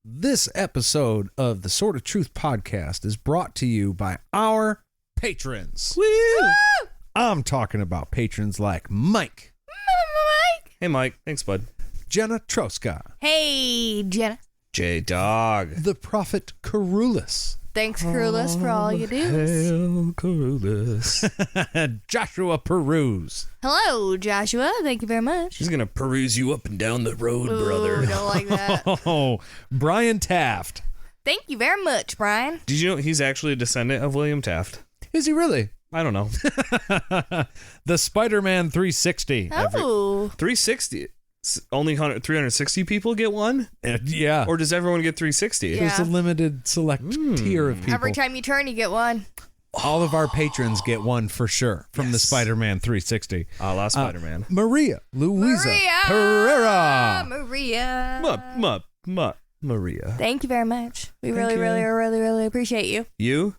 This episode of the Sort of Truth podcast is brought to you by our patrons. Woo! I'm talking about patrons like Mike. Hey, Mike. Thanks, bud. Jenna Troska. Hey, Jenna. J-Dog. The Prophet Carulus. Thanks, Carulus, for all you do. Hail Carulus. Joshua Peruse. Hello, Joshua. Thank you very much. She's going to peruse you up and down the road, Ooh, brother. don't like that. Oh, Brian Taft. Thank you very much, Brian. Did you know he's actually a descendant of William Taft? Is he really? I don't know. The Spider-Man 360. Oh. 360. Only 360 people get one? Yeah. Or does everyone get 360? Yeah. There's a limited select tier of people. Every time you turn, you get one. All of our patrons get one for sure from the Spider-Man 360. A la Spider-Man. Maria Luisa Pereira. Maria. Thank you very much. We really appreciate you.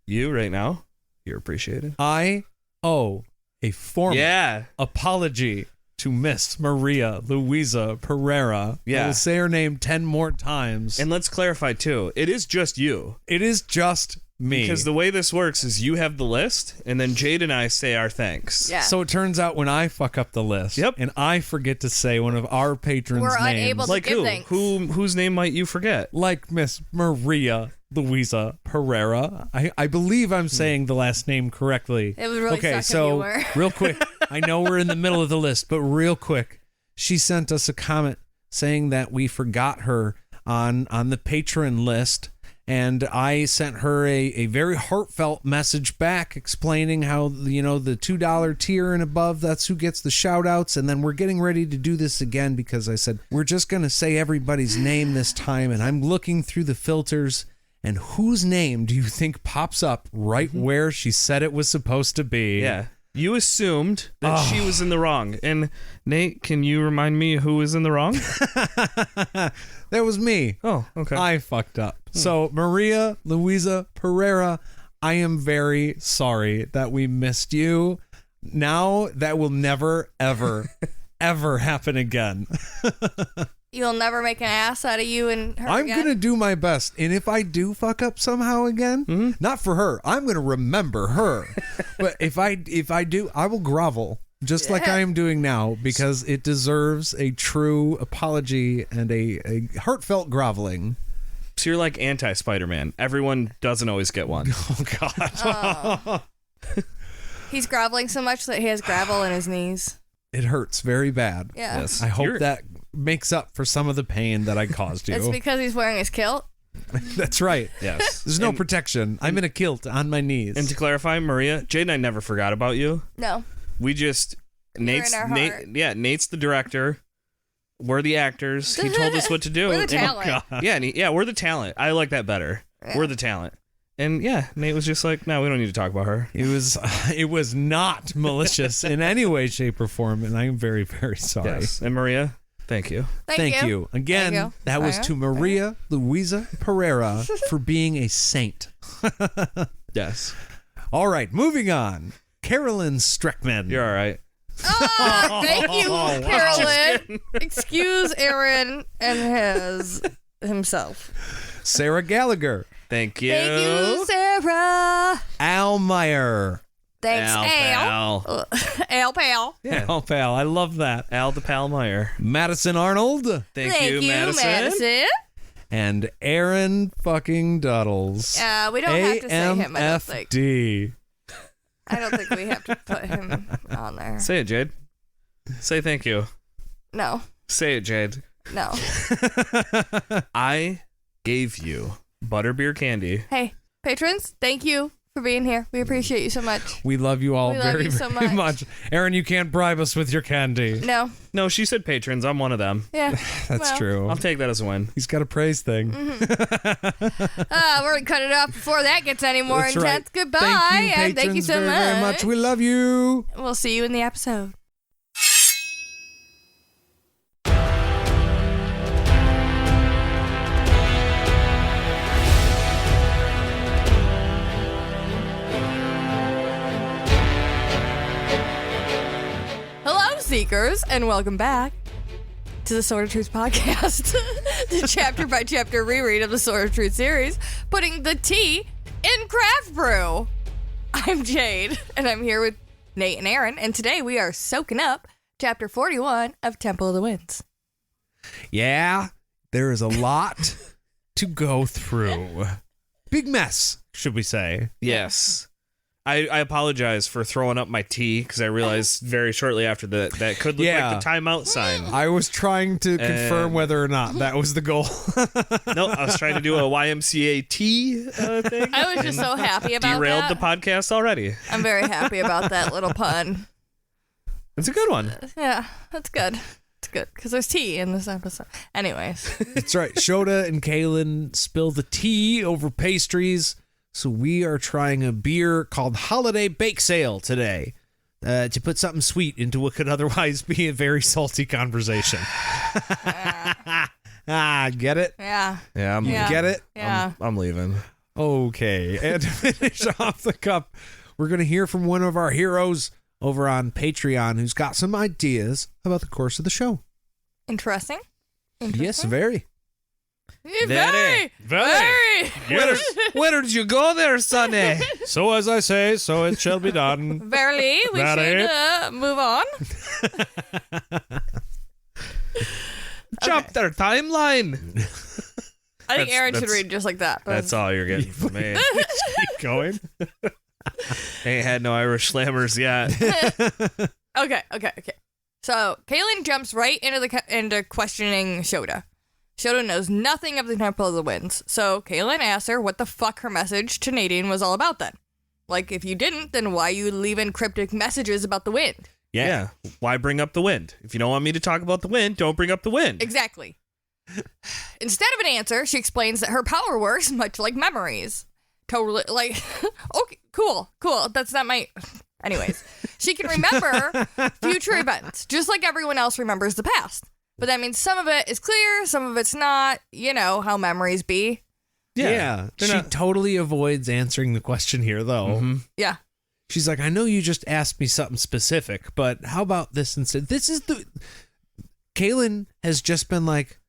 You right now, you're appreciated. I owe a formal apology to Miss Maria Luisa Pereira. Yeah. I will say her name 10 more times. And let's clarify, too. It is just you. It is just me. Because the way this works is you have the list, and then Jade and I say our thanks. Yeah. So it turns out when I fuck up the list, and I forget to say one of our patrons' We're names. unable to Like give who? thanks. Whose name might you forget? Like Miss Maria Luisa Pereira. I believe I'm saying the last name correctly. It was really okay, suck so if you were. real quick, I know we're in the middle of the list, but real quick, she sent us a comment saying that we forgot her on the patron list, and I sent her a very heartfelt message back explaining how, you know, the $2 tier and above, that's who gets the shout outs. And then we're getting ready to do this again because I said we're just going to say everybody's name this time, and I'm looking through the filters. And whose name do you think pops up right where she said it was supposed to be? Yeah. You assumed that she was in the wrong. And Nate, can you remind me who was in the wrong? That was me. Oh, okay. I fucked up. So, Maria Luisa Pereira, I am very sorry that we missed you. Now that will never, ever, ever happen again. You'll never make an ass out of you and her I'm again? going to do my best. And if I do fuck up somehow again, not for her, I'm going to remember her. But if I do, I will grovel just like I am doing now because it deserves a true apology and a heartfelt groveling. So you're like anti-Spider-Man. Everyone doesn't always get one. Oh, God. He's groveling so much that he has gravel in his knees. It hurts very bad. Yeah. Yes. I hope that makes up for some of the pain that I caused you. It's because he's wearing his kilt. That's right. Yes. There's no protection. I'm in a kilt on my knees. And to clarify, Maria, Jade and I never forgot about you. No. We just... Nate's in our heart. Nate's the director. We're the actors. He told us what to do. We're the And- talent. we're the talent. I like that better. Yeah. We're the talent. And yeah, Nate was just like, no, we don't need to talk about her. It was not malicious in any way, shape, or form, and I am very, very sorry. Yes. And Maria, thank you. Thank you. Again, Thank you. that was to Maria Luisa Pereira for being a saint. Yes. All right, moving on. Carolyn Streckman. You're all right. Oh, thank you, Carolyn. Excuse Aaron and himself. Sarah Gallagher. Thank you. Thank you, Sarah. Al Meyer. Thanks, Al. Al. Al pal. Yeah. Al Pal. I love that. Al the Pal Meyer. Madison Arnold. Thank you, Madison. And Aaron fucking Duddles. We don't have to say him, I don't think. AMFD. I don't think we have to put him on there. Say it, Jade. Say thank you. No. Say it, Jade. No. I gave you butterbeer candy. Hey, patrons, thank you for being here. We appreciate you so much. We love you all We love very, you so very much. much. Aaron, you can't bribe us with your candy. No. No, she said patrons. I'm one of them. Yeah. That's well. true. I'll take that as a win. He's got a praise thing. We're going to cut it off before that gets any more That's intense. right. Goodbye. Thank you, and thank you patrons, so very, very much. We love you. We'll see you in the episode. Hello, Seekers, and welcome back to the Sword of Truth podcast, the chapter by chapter reread of the Sword of Truth series, putting the tea in craft brew. I'm Jade, and I'm here with Nate and Aaron, and today we are soaking up chapter 41 of Temple of the Winds. Yeah, there is a lot to go through. Big mess, should we say? Yes. I apologize for throwing up my tea because I realized very shortly after that could look like the timeout sign. I was trying to confirm whether or not that was the goal. No, I was trying to do a YMCA tea thing. I was just so happy about Derailed that. the podcast already. I'm very happy about that little pun. It's a good one. Yeah, that's good. It's good because there's tea in this episode. Anyways. That's right. Shota and Kahlan spill the tea over pastries. So we are trying a beer called Holiday Bake Sale today to put something sweet into what could otherwise be a very salty conversation. Get it? Yeah. Yeah, Get it? Yeah. I'm leaving. Okay. And to finish off the cup, we're going to hear from one of our heroes over on Patreon who's got some ideas about the course of the show. Interesting. Yes, very. Very. Where did you go there, Sonny? So as I say, so it shall be done. Verily, we Very. should move on. Chapter timeline. I think Aaron should that's- read just like that. But That's all you're getting from me. Keep going. Ain't had no Irish slammers yet. Okay. So Kahlan jumps right into questioning Shota. Shota knows nothing of the Temple of the Winds, so Kahlan asks her what the fuck her message to Nadine was all about then. Like, if you didn't, then why you leaving cryptic messages about the wind? Yeah. Why bring up the wind? If you don't want me to talk about the wind, don't bring up the wind. Exactly. Instead of an answer, she explains that her power works much like memories. Totally, like, okay, cool. That's not my... Anyways, she can remember future events, just like everyone else remembers the past. But that means some of it is clear, some of it's not. You know how memories be. Yeah. She totally avoids answering the question here, though. Mm-hmm. Yeah. She's like, I know you just asked me something specific, but how about this instead? This is the... Kahlan has just been, like,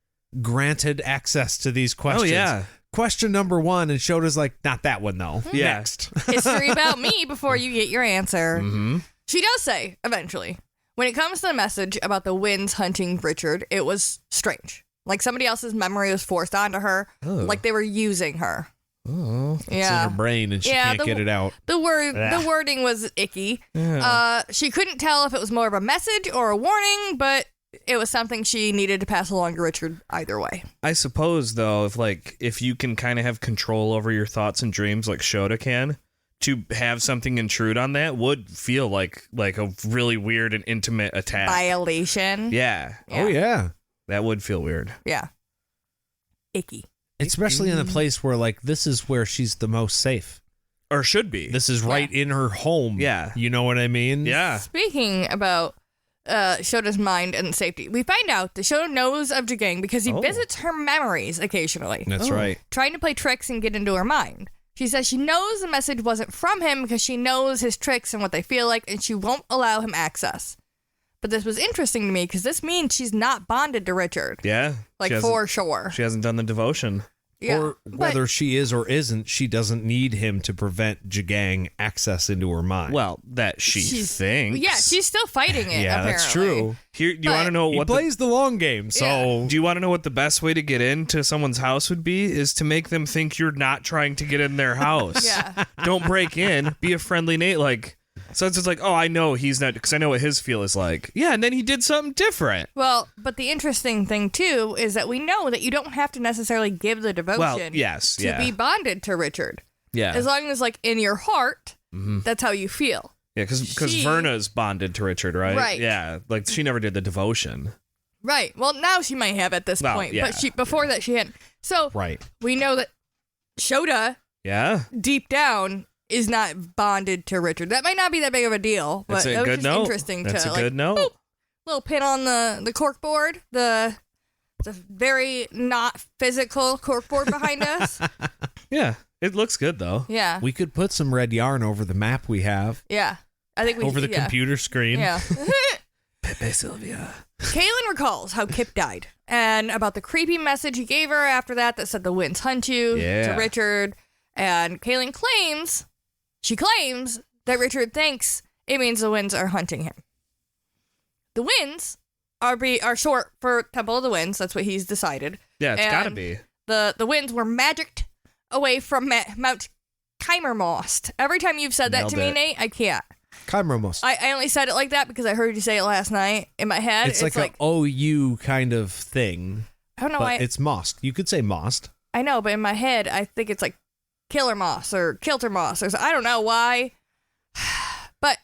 granted access to these questions. Oh, yeah. Question number 1, and Shota's like, not that one, though. Yeah. Next. History about me before you get your answer. Mm-hmm. She does say, eventually, when it comes to the message about the winds hunting Richard, it was strange. Like somebody else's memory was forced onto her, like they were using her. Oh. It's in her brain, and she can't get it out. The wording was icky. Yeah. She couldn't tell if it was more of a message or a warning, but it was something she needed to pass along to Richard either way. I suppose, though, if you can kind of have control over your thoughts and dreams like Shota can, to have something intrude on that would feel like a really weird and intimate attack. Violation. Yeah. Yeah. Oh, yeah. That would feel weird. Yeah. Icky. Especially in a place where, like, this is where she's the most safe. Or should be. This is right in her home. Yeah. You know what I mean? Yeah. Speaking about Shota's mind and safety, we find out that Shota knows of Jagang because he visits her memories occasionally, That's right. trying to play tricks and get into her mind. She says she knows the message wasn't from him because she knows his tricks and what they feel like, and she won't allow him access. But this was interesting to me because this means she's not bonded to Richard. Yeah. Like, She hasn't- for sure. She hasn't done the devotion. Yeah. Or whether she is or isn't, she doesn't need him to prevent Jagang access into her mind. Well, that she thinks. Yeah, she's still fighting it, yeah, apparently. that's true. Here, do you But- want to know He what plays the long game, so... do you want to know what the best way to get into someone's house would be? Is to make them think you're not trying to get in their house. Yeah. Don't break in. Be a friendly Nate. Like, so it's just like, oh, I know he's not, because I know what his feel is like. Yeah, and then he did something different. Well, but the interesting thing, too, is that we know that you don't have to necessarily give the devotion Well, yes, to yeah. be bonded to Richard. Yeah. As long as, like, in your heart, that's how you feel. Yeah, because She- Verna's bonded to Richard, right? Right. Yeah, like she never did the devotion. Right. Well, now she might have at this Well, point, yeah. but before that she hadn't. So Right. we know that Shota, Yeah. deep down, is not bonded to Richard. That might not be that big of a deal, but That's a it was good just note. interesting That's to a good note. boop, little pin on the cork board, the very not physical cork board behind us. Yeah. It looks good though. Yeah. We could put some red yarn over the map we have, Yeah. I think we over the yeah. computer screen. Yeah. Pepe Sylvia. Kahlan recalls how Kip died and about the creepy message he gave her after that said the winds hunt you to Richard. And Kahlan claims that Richard thinks it means the winds are hunting him. The winds are short for Temple of the Winds. That's what he's decided. Yeah, it's got to be. The winds were magicked away from Mount Chimermost. Every time you've said that to me, Nate, I can't. Chimermost. I only said it like that because I heard you say it last night in my head. It's like an OU kind of thing. I don't know why. why. It's Most. You could say Most. I know, but in my head, I think it's like Killer Moss or Kilter Moss or I don't know why. But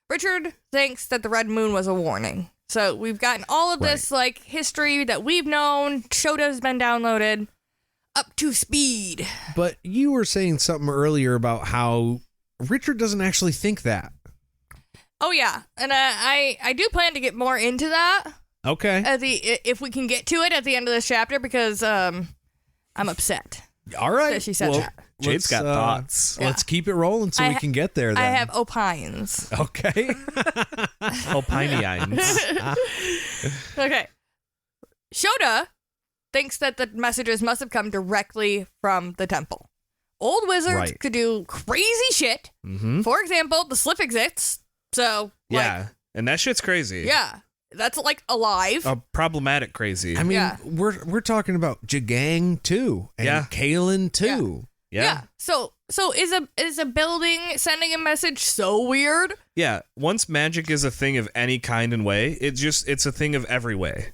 Richard thinks that the red moon was a warning. So we've gotten all of this like history that we've known. Shota's been downloaded up to speed. But you were saying something earlier about how Richard doesn't actually think that. Oh yeah, and I do plan to get more into that. Okay. If we can get to it at the end of this chapter, because I'm upset. All right. That she said that. Jade's got thoughts. Let's keep it rolling so we can get there then. I have opines. Okay. Opinions. Okay. Shota thinks that the messages must have come directly from the temple. Old wizards could do crazy shit. Mm-hmm. For example, the slip exists. So, and that shit's crazy. Yeah. That's like alive. Problematic crazy. I mean, we're talking about Jagang too, and Kahlan too. Yeah. So is a building sending a message so weird? Yeah. Once magic is a thing of any kind and way, it's a thing of every way.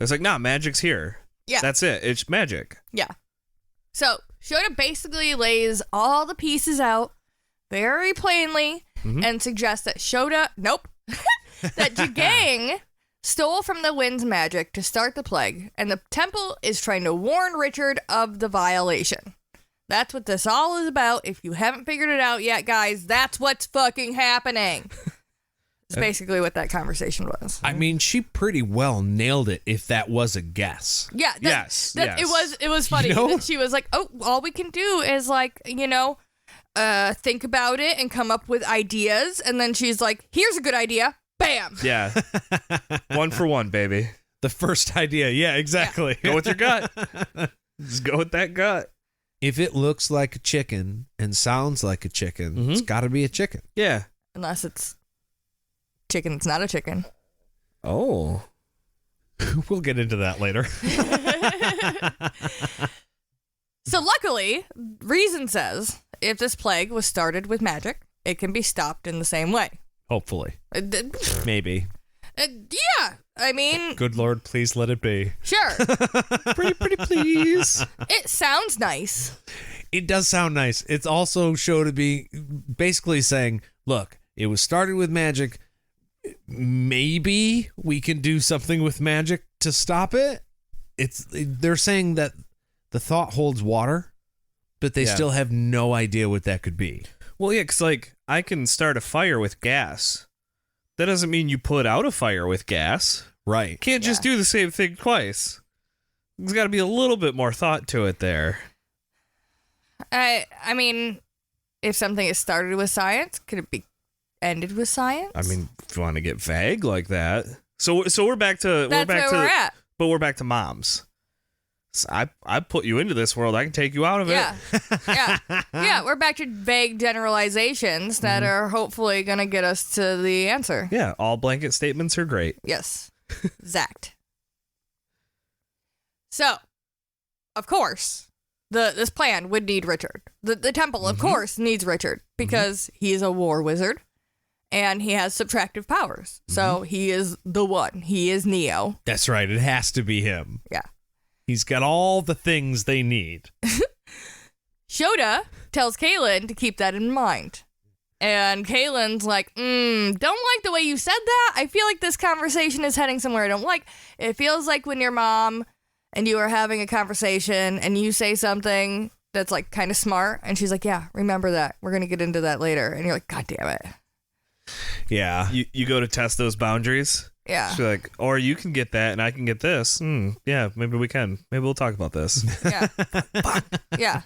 It's like, nah, magic's here. Yeah. That's it. It's magic. Yeah. So Shota basically lays all the pieces out very plainly and suggests that that Jagang stole from the wind's magic to start the plague, and the temple is trying to warn Richard of the violation. That's what this all is about. If you haven't figured it out yet, guys, that's what's fucking happening. It's basically what that conversation was. I mean, she pretty well nailed it if that was a guess. Yeah. Yes. It was funny. You know? That she was like, oh, all we can do is like, think about it and come up with ideas. And then she's like, here's a good idea. Bam. Yeah. 1 for 1, baby. The first idea. Yeah, exactly. Go with your gut. Just go with that gut. If it looks like a chicken and sounds like a chicken, it's got to be a chicken. Yeah. Unless it's chicken, it's not a chicken. Oh. We'll get into that later. So luckily, reason says if this plague was started with magic, it can be stopped in the same way. Hopefully. Maybe. Yeah. I mean, Good Lord, please let it be. sure. Pretty please. It sounds nice. It does sound nice. It's also show to be basically saying, look, it was started with magic. Maybe we can do something with magic to stop it. They're saying that the thought holds water, but they still have no idea what that could be. Well, yeah, because, like, I can start a fire with gas. That doesn't mean you put out a fire with gas. Right. Can't just do the same thing twice. There's got to be a little bit more thought to it there. I mean, if something is started with science, could it be ended with science? I mean, if you want to get vague like that. So we're back to... That's where we're at. But we're back to moms. So I put you into this world. I can take you out of it. Yeah, we're back to vague generalizations that are hopefully going to get us to the answer. Yeah, all blanket statements are great. Yes. Exact. So, of course, this plan would need Richard. The temple, of course, needs Richard because he is a war wizard and he has subtractive powers. So he is the one. He is Neo. That's right. It has to be him. Yeah. He's got all the things they need. Shota tells Kahlan to keep that in mind. And Kahlan's like, don't like the way you said that. I feel like this conversation is heading somewhere I don't like. It feels like when your mom and you are having a conversation and you say something that's like kind of smart. And she's like, yeah, remember that. We're going to get into that later. And you're like, God damn it. Yeah. You go to test those boundaries. Yeah. She's like, or you can get that and I can get this. Yeah, maybe we can. Maybe we'll talk about this. Yeah. Yeah.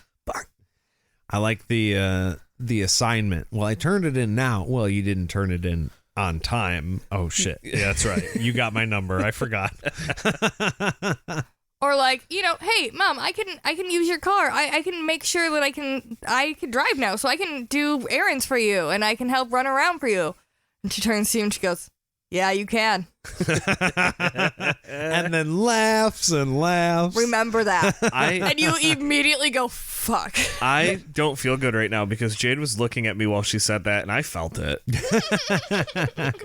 I like the assignment. Well, I turned it in now. Well, you didn't turn it in on time. Oh shit. Yeah, that's right. You got my number. I forgot. Or like, hey, Mom, I can use your car. I can make sure that I can drive now, so I can do errands for you and I can help run around for you. And she turns to you and she goes, yeah, you can. And then laughs and laughs. Remember that. And you immediately go, fuck. I don't feel good right now because Jade was looking at me while she said that, and I felt it.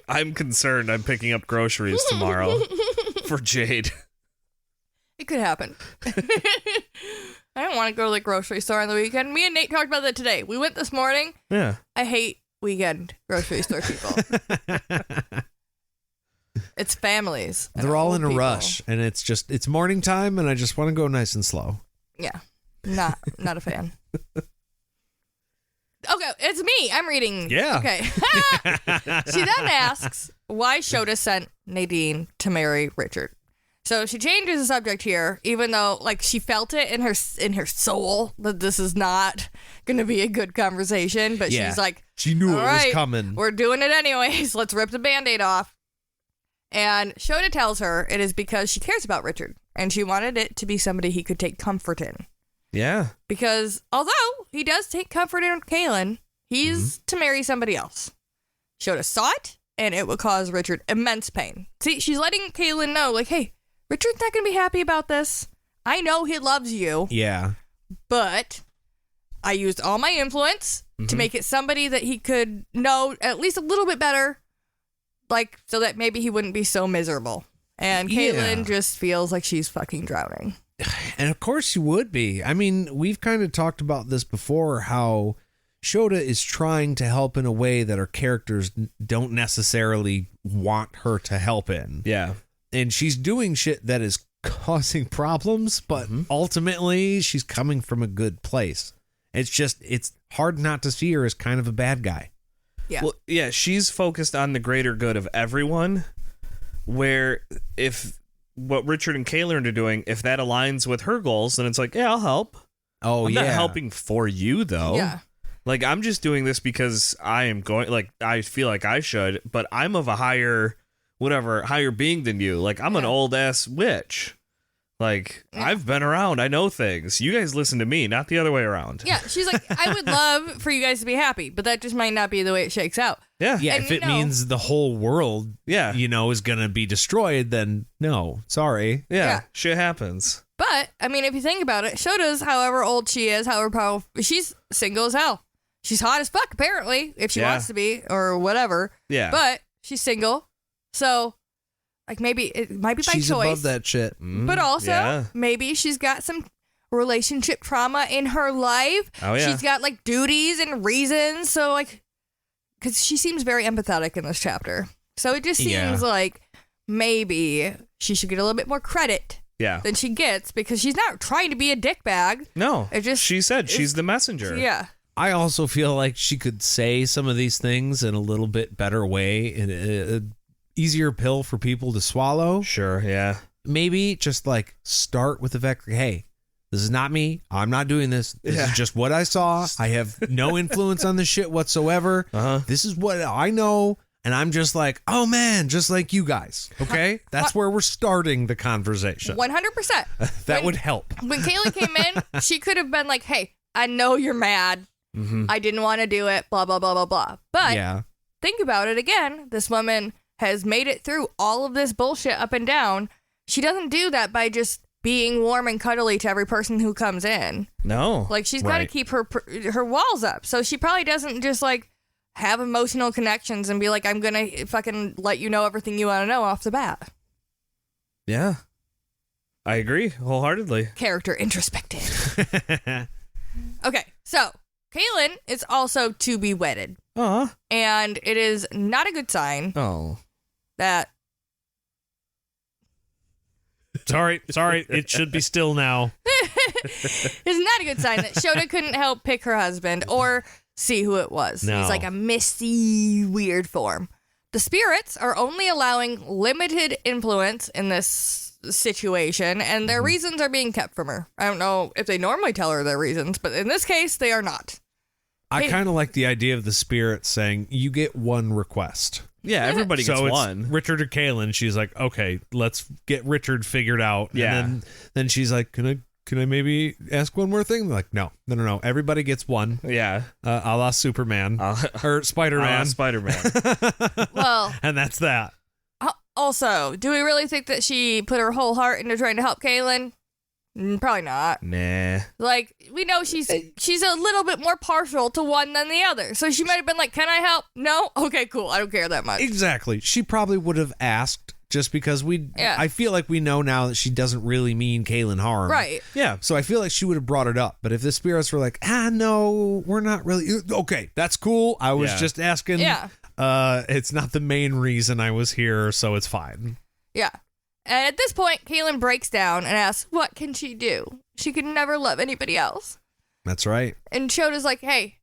I'm concerned I'm picking up groceries tomorrow for Jade. It could happen. I don't want to go to the grocery store on the weekend. Me and Nate talked about that today. We went this morning. Yeah. I hate weekend grocery store people. It's families. They're all in a people. rush, and it's morning time, and I just want to go nice and slow. Yeah. Not a fan. Okay, it's me. I'm reading. Yeah. Okay. She then asks why Shota sent Nadine to marry Richard. So she changes the subject here, even though like she felt it in her soul that this is not going to be a good conversation. But she's like, she knew it was coming. We're doing it anyways. Let's rip the Band-Aid off. And Shota tells her it is because she cares about Richard, and she wanted it to be somebody he could take comfort in. Yeah. Because although he does take comfort in Kahlan, he's to marry somebody else. Shota saw it, and it would cause Richard immense pain. See, she's letting Kahlan know, like, hey, Richard's not going to be happy about this. I know he loves you. Yeah. But I used all my influence to make it somebody that he could know at least a little bit better, like, so that maybe he wouldn't be so miserable. And Kahlan just feels like she's fucking drowning. And of course you would be. I mean, we've kind of talked about this before, how Shota is trying to help in a way that her characters don't necessarily want her to help in. Yeah. And she's doing shit that is causing problems, but ultimately she's coming from a good place. It's hard not to see her as kind of a bad guy. Yeah. Well, yeah, she's focused on the greater good of everyone, where if what Richard and Kahlan are doing, if that aligns with her goals, then it's like, yeah, I'll help. Oh, I'm not helping for you, though. Yeah. Like, I'm just doing this because I am going, like, I feel like I should, but I'm of a higher being than you. Like, I'm an old ass witch. Like, I've been around. I know things. You guys listen to me, not the other way around. Yeah, she's like, I would love for you guys to be happy, but that just might not be the way it shakes out. Yeah. Yeah, And if it means the whole world, is going to be destroyed, then no, sorry. Yeah, shit happens. But, I mean, if you think about it, Shota's, however old she is, however powerful, she's single as hell. She's hot as fuck, apparently, if she wants to be, or whatever. Yeah. But she's single, so, like, maybe it might be by She's choice. above that shit. But also, maybe she's got some relationship trauma in her life. Oh, yeah. She's got, like, duties and reasons, so, like, because she seems very empathetic in this chapter. So it just seems like maybe she should get a little bit more credit than she gets, because she's not trying to be a dickbag. No. It just, she said she's the messenger. Yeah. I also feel like she could say some of these things in a little bit better way, in an easier pill for people to swallow. Sure, yeah. Maybe just like start with the fact, hey, this is not me. I'm not doing this. This is just what I saw. I have no influence on this shit whatsoever. This is what I know. And I'm just like, oh man, just like you guys. Okay? That's where we're starting the conversation. 100%. That would help. When Kahlan came in, she could have been like, hey, I know you're mad. I didn't want to do it, blah, blah, blah, blah, blah. But think about it again. This woman has made it through all of this bullshit up and down. She doesn't do that by just being warm and cuddly to every person who comes in. No. Like, she's got to keep her walls up. So she probably doesn't just, like, have emotional connections and be like, I'm going to fucking let you know everything you want to know off the bat. Yeah. I agree wholeheartedly. Character introspective. Okay, so Kahlan is also to be wedded. And it is not a good sign that... Sorry. It should be still now. It's not a good sign that Shota couldn't help pick her husband or see who it was. No. He's like a misty, weird form. The spirits are only allowing limited influence in this situation, and their reasons are being kept from her. I don't know if they normally tell her their reasons, but in this case, they are not. I kind of like the idea of the spirit saying, you get one request. Yeah, everybody gets So it's one. Richard or Kahlan. She's like, okay, let's get Richard figured out. Yeah. And then she's like, can I maybe ask one more thing? They're like, no. Everybody gets one. Yeah. A la Superman or Spider-Man. Spider-Man. Well, And that's that. also, do we really think that she put her whole heart into trying to help Kahlan? Probably not. Nah. Like, we know she's a little bit more partial to one than the other. So she might have been like, can I help? No? Okay, cool. I don't care that much. Exactly. She probably would have asked just because I feel like we know now that she doesn't really mean Kahlan harm. Right. Yeah. So I feel like she would have brought it up. But if the spirits were like, no, we're not really. Okay, that's cool. I was just asking. Yeah. It's not the main reason I was here, so it's fine. Yeah. And at this point, Kahlan breaks down and asks, what can she do? She could never love anybody else. That's right. And Shota's like, hey,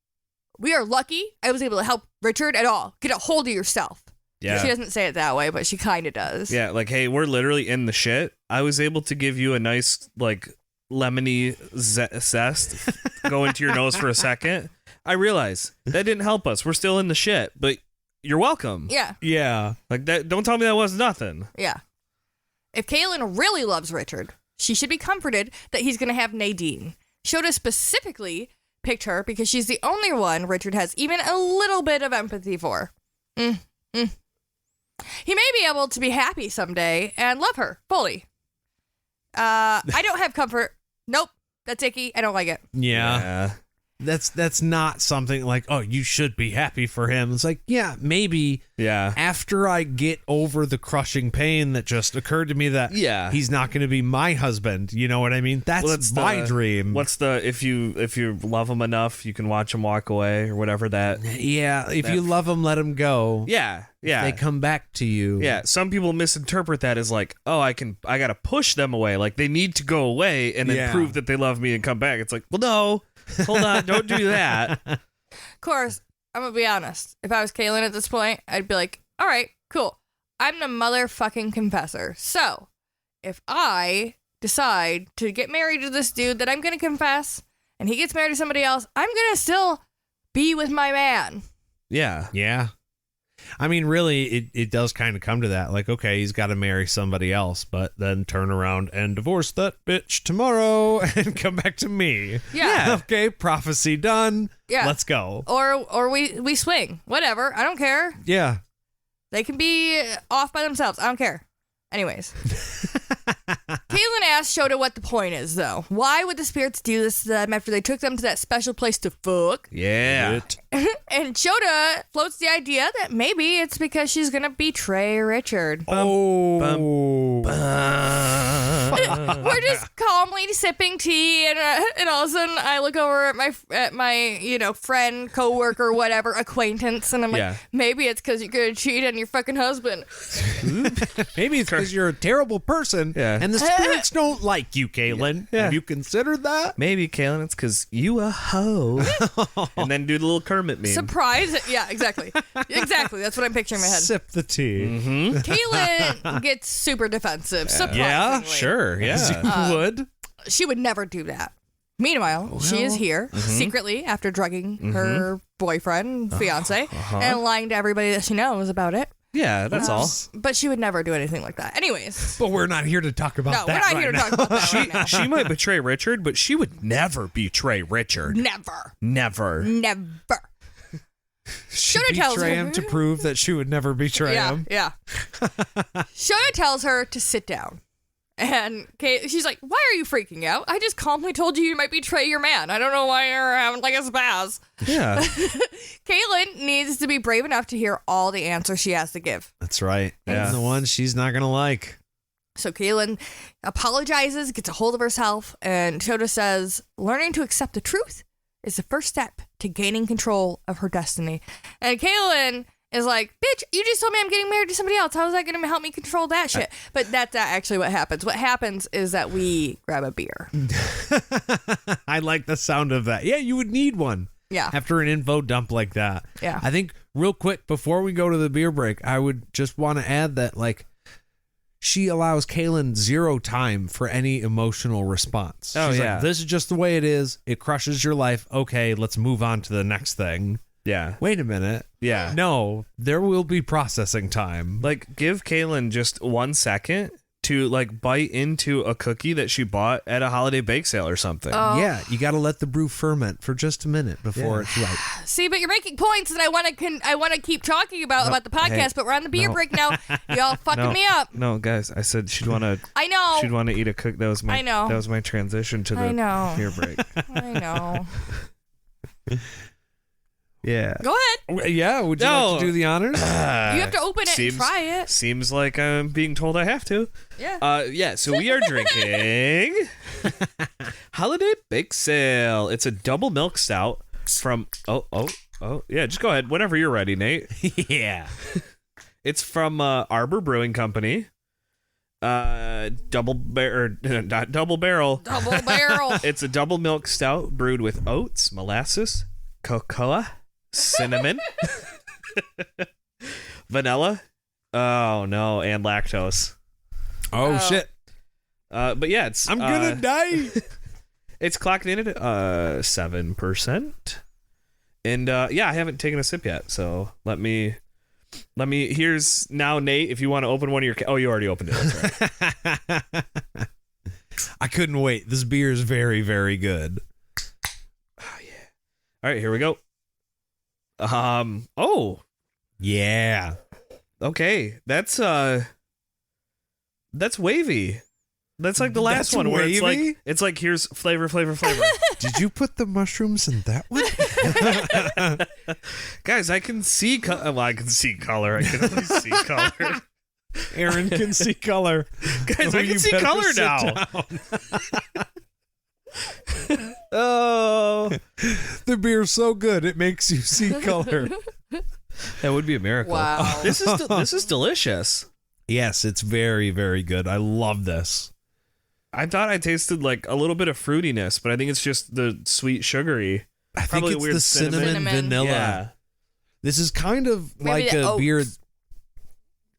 we are lucky I was able to help Richard at all. Get a hold of yourself. Yeah. She doesn't say it that way, but she kind of does. Yeah, like, hey, we're literally in the shit. I was able to give you a nice, like, lemony zest go into your nose for a second. I realize that didn't help us. We're still in the shit, but you're welcome. Yeah. Yeah. Like, that. Don't tell me that was nothing. Yeah. If Kahlan really loves Richard, she should be comforted that he's going to have Nadine. Shota specifically picked her because she's the only one Richard has even a little bit of empathy for. He may be able to be happy someday and love her fully. I don't have comfort. Nope. That's icky. I don't like it. Yeah. That's not something like, oh, you should be happy for him. It's like, yeah, maybe after I get over the crushing pain that just occurred to me that he's not going to be my husband. You know what I mean? That's my dream. What's the if you love him enough, you can watch him walk away or whatever that. Yeah, if you love him, let him go. Yeah. Yeah. They come back to you. Yeah, some people misinterpret that as like, oh, I got to push them away. Like they need to go away and then prove that they love me and come back. It's like, well, no. Hold on, don't do that. Of course, I'm going to be honest. If I was Kahlan at this point, I'd be like, all right, cool. I'm the motherfucking confessor. So, if I decide to get married to this dude that I'm going to confess and he gets married to somebody else, I'm going to still be with my man. Yeah. Yeah. I mean, really, it does kind of come to that. Like, okay, he's got to marry somebody else, but then turn around and divorce that bitch tomorrow and come back to me. Yeah. Okay, prophecy done. Yeah. Let's go. Or we swing. Whatever. I don't care. Yeah. They can be off by themselves. I don't care. Anyways. Kahlan asked Shota what the point is, though. Why would the spirits do this to them after they took them to that special place to fuck? Yeah. And Shota floats the idea that maybe it's because she's going to betray Richard. Oh. We're just calmly sipping tea, and all of a sudden I look over at my friend, coworker, whatever, acquaintance, and I'm like, maybe it's because you're going to cheat on your fucking husband. Maybe it's because you're a terrible person, and the spirits don't like you, Kahlan. Yeah. Have you considered that? Maybe, Kahlan, it's because you a hoe. And then do the little Kermit meme. Surprise. Yeah, exactly. Exactly. That's what I'm picturing in my head. Sip the tea. Mm-hmm. Kahlan gets super defensive. Surprisingly. Yeah, sure. Yeah. You would. She would never do that. Meanwhile, she is here secretly after drugging her boyfriend, fiance, and lying to everybody that she knows about it. Yeah, that's all. But she would never do anything like that. Anyways. But we're not here to talk about that. No, we're not here to talk about that right now. She might betray Richard, but she would never betray Richard. Never. Never. Shota tells betray her him to prove that she would never betray him. Yeah. Shota tells her to sit down. And she's like, why are you freaking out? I just calmly told you might betray your man. I don't know why you're having like a spaz. Yeah. Kahlan needs to be brave enough to hear all the answers she has to give. That's right. Yeah. And the one she's not going to like. So Kahlan apologizes, gets a hold of herself, and Shota says, learning to accept the truth is the first step to gaining control of her destiny. And Kahlan is like, bitch, you just told me I'm getting married to somebody else. How is that going to help me control that shit? But that's not actually what happens. What happens is that we grab a beer. I like the sound of that. Yeah, you would need one. Yeah. After an info dump like that. Yeah. I think real quick before we go to the beer break, I would just want to add that like she allows Kahlan zero time for any emotional response. Oh, She's yeah. like, this is just the way it is. It crushes your life. Okay, let's move on to the next thing. Yeah. Wait a minute. Yeah. No, there will be processing time. Like, give Kaylin just 1 second to like bite into a cookie that she bought at a holiday bake sale or something. Yeah, you got to let the brew ferment for just a minute before it's ripe. See, but you're making points that I want to keep talking about the podcast, but we're on the beer break now. Y'all fucking me up. No, guys, I said she'd want to. I know. She'd want to eat a cook. That was my. I know. That was my transition to I know. the beer break. I know. Yeah. Go ahead. Yeah, would you like to do the honors? You have to open it and try it. Seems like I'm being told I have to. Yeah. Yeah. So we are drinking Holiday Bake Sale. It's a double milk stout from. Oh. Yeah. Just go ahead. Whenever you're ready, Nate. Yeah. It's from Arbor Brewing Company. Double barrel. Double barrel. It's a double milk stout brewed with oats, molasses, cocoa, cinnamon, vanilla. Oh no, and lactose. Oh, shit. But yeah, it's. I'm gonna die. It's clocked in at 7%, and yeah, I haven't taken a sip yet. So let me. Here's now, Nate. If you want to open one of your. Oh, you already opened it. That's right. I couldn't wait. This beer is very, very good. Oh yeah. All right, here we go. Oh. Yeah. Okay. That's wavy. That's like the last That's one where wavy? it's like here's flavor. Did you put the mushrooms in that one? Guys, I can see I can see color. I can only see color. Aaron can see color. Guys, Oh, I you can see better color sit now. down. Oh. The beer's so good it makes you see color. That would be a miracle. Wow. This is delicious. Yes, it's very, very good. I love this. I thought I tasted like a little bit of fruitiness, but I think it's just the sweet sugary. I think Probably it's weird the cinnamon vanilla. Yeah. This is kind of Maybe like the a oats. beer.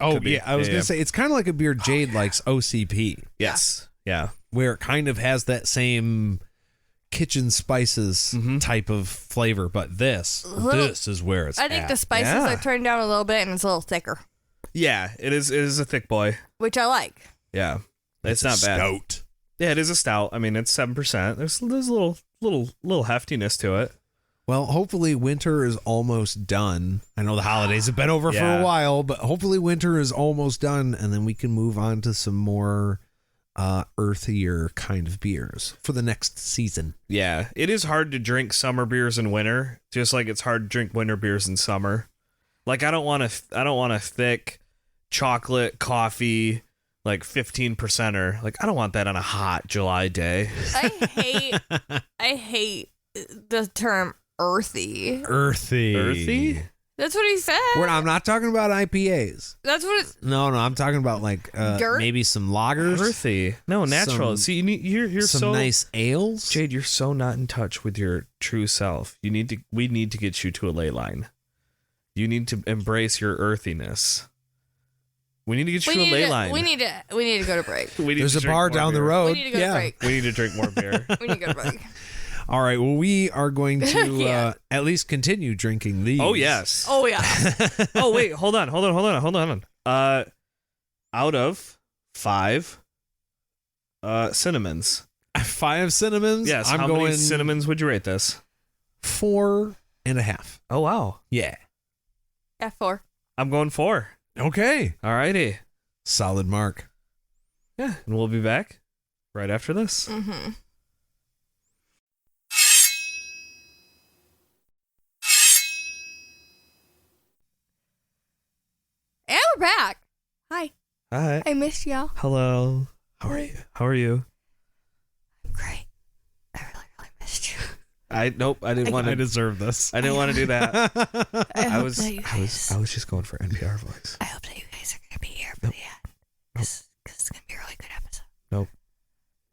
Oh, Could be. yeah. I was Yeah, going yeah. to say, it's kind of like a beer Jade likes, OCP, Yes. Yeah. where it kind of has that same kitchen spices Mhm. type of flavor. But this is where it's I think at. the spices Yeah. are turned down a little bit and it's a little thicker, Yeah, it is. It is a thick boy. which I like. Yeah, it's a not bad. stout. Yeah, it is a stout. I mean, it's 7%. There's a little heftiness to it. Well, hopefully winter is almost done. I know the holidays have been over for Yeah. a while, but hopefully winter is almost done, and then we can move on to some more earthier kind of beers for the next season. Yeah, it is hard to drink summer beers in winter, just like it's hard to drink winter beers in summer. Like I don't want a thick chocolate coffee like 15%er. Like I don't want that on a hot July day. I hate the term earthy. Earthy. That's what he said. I'm not talking about IPAs. That's what it's. No, I'm talking about like Dirt? maybe some lagers, Earthy. No, natural. Some- See, you're some so nice ales. Jade, you're so not in touch with your true self. We need to get you to a ley line. You need to embrace your earthiness. We need to get you to a ley line. We need to go to break. We need There's to a drink bar more down the beer. road. We need to go to break. We need to drink more beer. We need to go to break. All right. Well, we are going to Yeah. at least continue drinking these. Oh yes. Oh yeah. Oh wait, hold on. Out of 5 cinnamons. 5 cinnamons. Yes. I'm how going many cinnamons would you rate this? 4.5. Oh wow. Yeah. F4. I'm going 4. Okay. Alrighty. Solid mark. Yeah, and we'll be back right after this. Mm-hmm. And we're back. Hi. Hi. I missed y'all. Hello. How are you? I'm great. I really missed you. I didn't want I to. deserve this. I didn't want to do that. I I was just going for NPR voice. I hope that you guys are going to be here for the end. Because it's going to be a really good episode. Nope.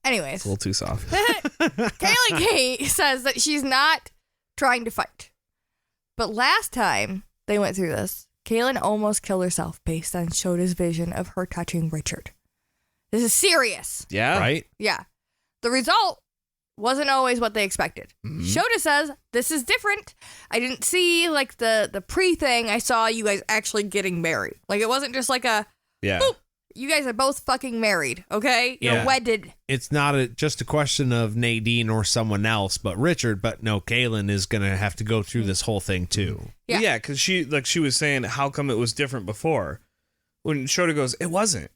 Anyways. It's a little too soft. Kayla Kate says that she's not trying to fight. But last time they went through this, Kaylin almost killed herself based on Shota's vision of her touching Richard. This is serious. Yeah. Right? Yeah. The result wasn't always what they expected. Shota says, this is different. I didn't see, like, the pre-thing. I saw you guys actually getting married. Like, it wasn't just like a, boop, you guys are both fucking married, okay? You're wedded. It's not just a question of Nadine or someone else, but Richard. But no, Kahlan is going to have to go through this whole thing, too. Yeah, because she was saying, how come it was different before? When Shota goes, it wasn't.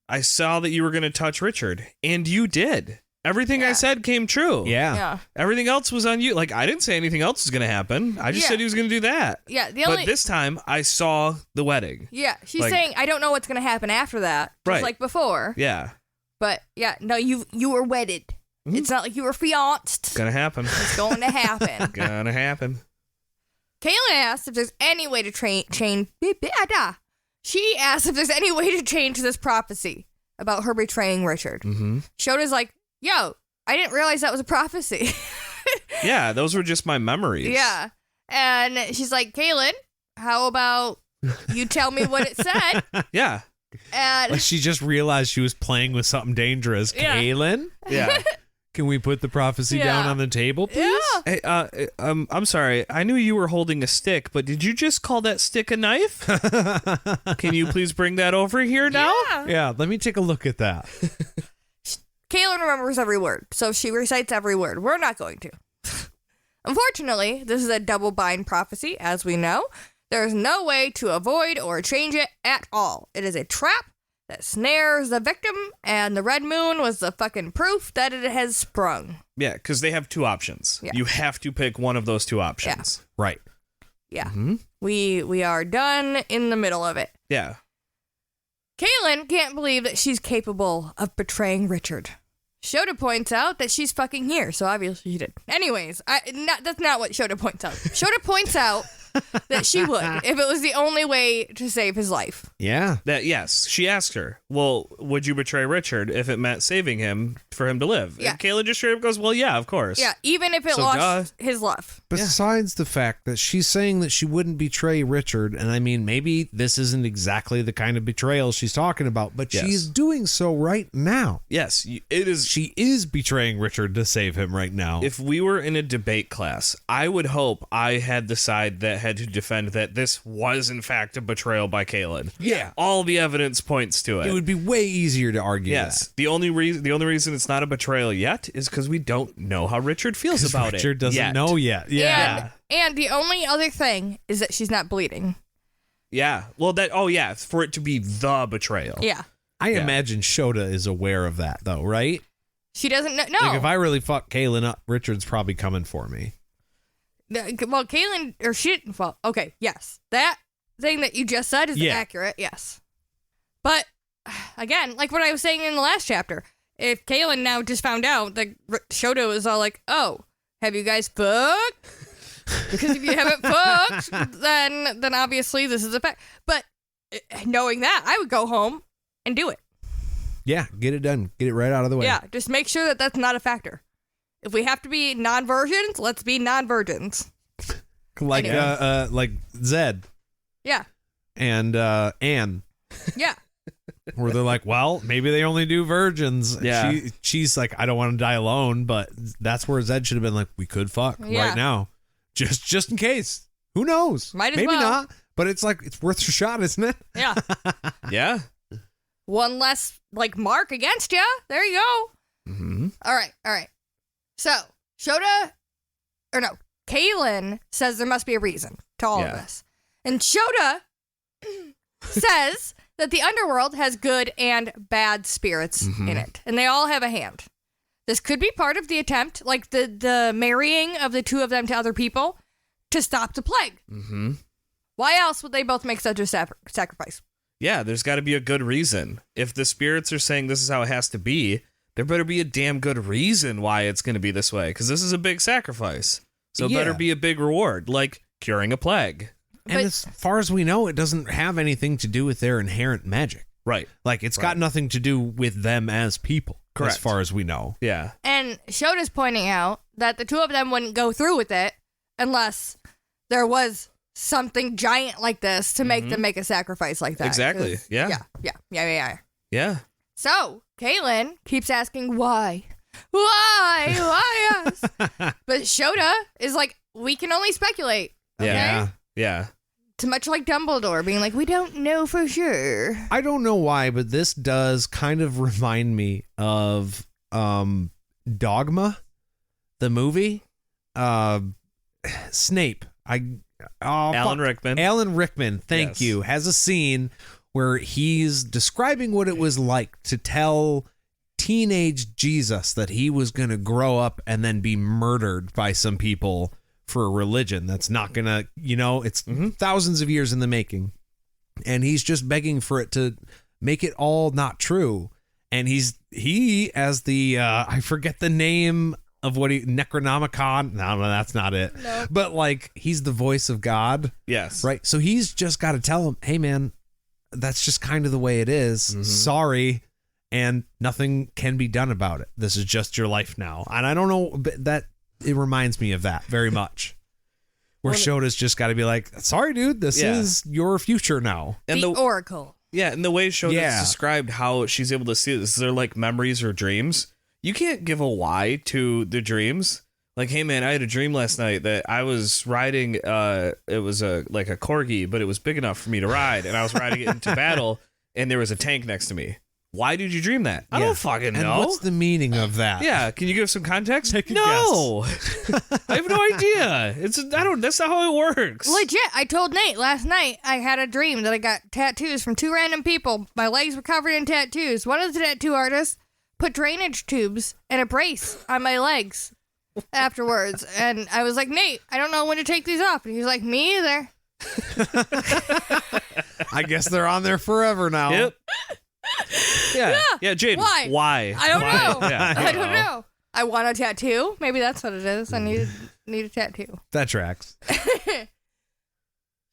I saw that you were going to touch Richard, and you did. Everything I said came true. Yeah. Everything else was on you. Like, I didn't say anything else was going to happen. I just said he was going to do that. Yeah. But this time, I saw the wedding. Yeah. She's saying, I don't know what's going to happen after that. Just like before. Yeah. But, yeah, no, you were wedded. Mm-hmm. It's not like you were fianced. It's going to happen. It's going to happen. Gonna happen. Kahlan asked if there's any way to change. She asked if there's any way to change this prophecy about her betraying Richard. Mm-hmm. Shota's like, yo, I didn't realize that was a prophecy. Yeah, those were just my memories. Yeah. And she's like, Kahlan, how about you tell me what it said? Yeah. And like she just realized she was playing with something dangerous. Yeah. Kahlan? Yeah. Can we put the prophecy down on the table, please? Yeah. Hey, I'm sorry. I knew you were holding a stick, but did you just call that stick a knife? Can you please bring that over here now? Yeah, let me take a look at that. Kahlan remembers every word, so she recites every word. We're not going to. Unfortunately, this is a double bind prophecy, as we know. There is no way to avoid or change it at all. It is a trap that snares the victim, and the red moon was the fucking proof that it has sprung. Yeah, because they have two options. Yeah. You have to pick one of those two options. Right. Yeah. Mm-hmm. We are done in the middle of it. Yeah. Kahlan can't believe that she's capable of betraying Richard. Shota points out that she's fucking here, so obviously she did. Anyways, that's not what Shota points out. Shota points out that she would if it was the only way to save his life. Yeah. Yes, she asked her, well, would you betray Richard if it meant saving him for him to live? Yeah. And Kahlan just straight up goes, well, yeah, of course. Yeah, even if it So, lost his life. Besides the fact that she's saying that she wouldn't betray Richard, and I mean, maybe this isn't exactly the kind of betrayal she's talking about, but she's doing so right now. Yes, it is. She is betraying Richard to save him right now. If we were in a debate class, I would hope I had the side that had to defend that this was, in fact, a betrayal by Kahlan. Yeah. All the evidence points to it. It would be way easier to argue Yes. that. The only reason it's not a betrayal yet is because we don't know how Richard feels about it. Richard doesn't yet. know yet. Yeah. And the only other thing is that she's not bleeding. Yeah. Well, for it to be the betrayal. Yeah. I imagine Shota is aware of that, though, right? She doesn't know. No. Like, if I really fuck Kahlan up, Richard's probably coming for me. Well, Kahlan, or she didn't fall. Okay, yes. That thing that you just said is accurate, yes. But, again, like what I was saying in the last chapter, if Kahlan now just found out that Shota was all like, oh, have you guys fucked? Because if you haven't fucked, then obviously this is a fact. But knowing that, I would go home and do it. Yeah, get it done. Get it right out of the way. Yeah, just make sure that that's not a factor. If we have to be non-virgins, let's be non-virgins. Like like Zed. Yeah. And Anne. Yeah. Where they're like, well, maybe they only do virgins. Yeah. She's like, I don't want to die alone, but that's where Zed should have been like, we could fuck right now. Just in case. Who knows? Might as maybe well. not. But it's like, it's worth a shot, isn't it? Yeah. Yeah. One less, like, mark against you. There you go. Mm-hmm. All right. So, Kahlan says there must be a reason to all of this. And Shota says that the underworld has good and bad spirits in it, and they all have a hand. This could be part of the attempt, like the marrying of the two of them to other people, to stop the plague. Mm-hmm. Why else would they both make such a sacrifice? Yeah, there's got to be a good reason. If the spirits are saying this is how it has to be, there better be a damn good reason why it's going to be this way, because this is a big sacrifice. So it better be a big reward, like curing a plague. And as far as we know, it doesn't have anything to do with their inherent magic. Right. Like, it's got nothing to do with them as people, Correct. as far as we know. Yeah. And Shota's pointing out that the two of them wouldn't go through with it unless there was something giant like this to make them make a sacrifice like that. Exactly. Yeah. Yeah. Yeah. So, Kahlan keeps asking why. Why us? But Shota is like, we can only speculate. Okay? Yeah. It's much like Dumbledore being like, we don't know for sure. I don't know why, but this does kind of remind me of Dogma, the movie. Snape. Alan Rickman. Alan Rickman, thank you, has a scene where he's describing what it was like to tell teenage Jesus that he was going to grow up and then be murdered by some people for a religion that's not going to, it's thousands of years in the making. And he's just begging for it to make it all not true. And he as the, I forget the name of what Necronomicon. No, that's not it. No. But like, he's the voice of God. Yes. Right. So he's just got to tell him, hey man, that's just kind of the way it is. Sorry. And nothing can be done about it. This is just your life now. And I don't know, but that it reminds me of that very much. Where Shota's just got to be like, sorry, dude, this is your future now. And the Oracle. Yeah, and the way Shota's described how she's able to see this, they're like memories or dreams. You can't give a why to the dreams. Like, hey man, I had a dream last night that I was riding. It was like a corgi, but it was big enough for me to ride, and I was riding it into battle, and there was a tank next to me. Why did you dream that? I don't fucking know. And what's the meaning of that? Yeah, can you give some context? Take a no, I have no idea. That's not how it works. Legit, I told Nate last night I had a dream that I got tattoos from 2 random people. My legs were covered in tattoos. One of the tattoo artists put drainage tubes and a brace on my legs afterwards. And I was like, Nate, I don't know when to take these off. And he was like, me either. I guess they're on there forever now. Yep. Yeah, Jade. Why? I don't know. Yeah, I don't know. I want a tattoo. Maybe that's what it is. I need a tattoo. That tracks.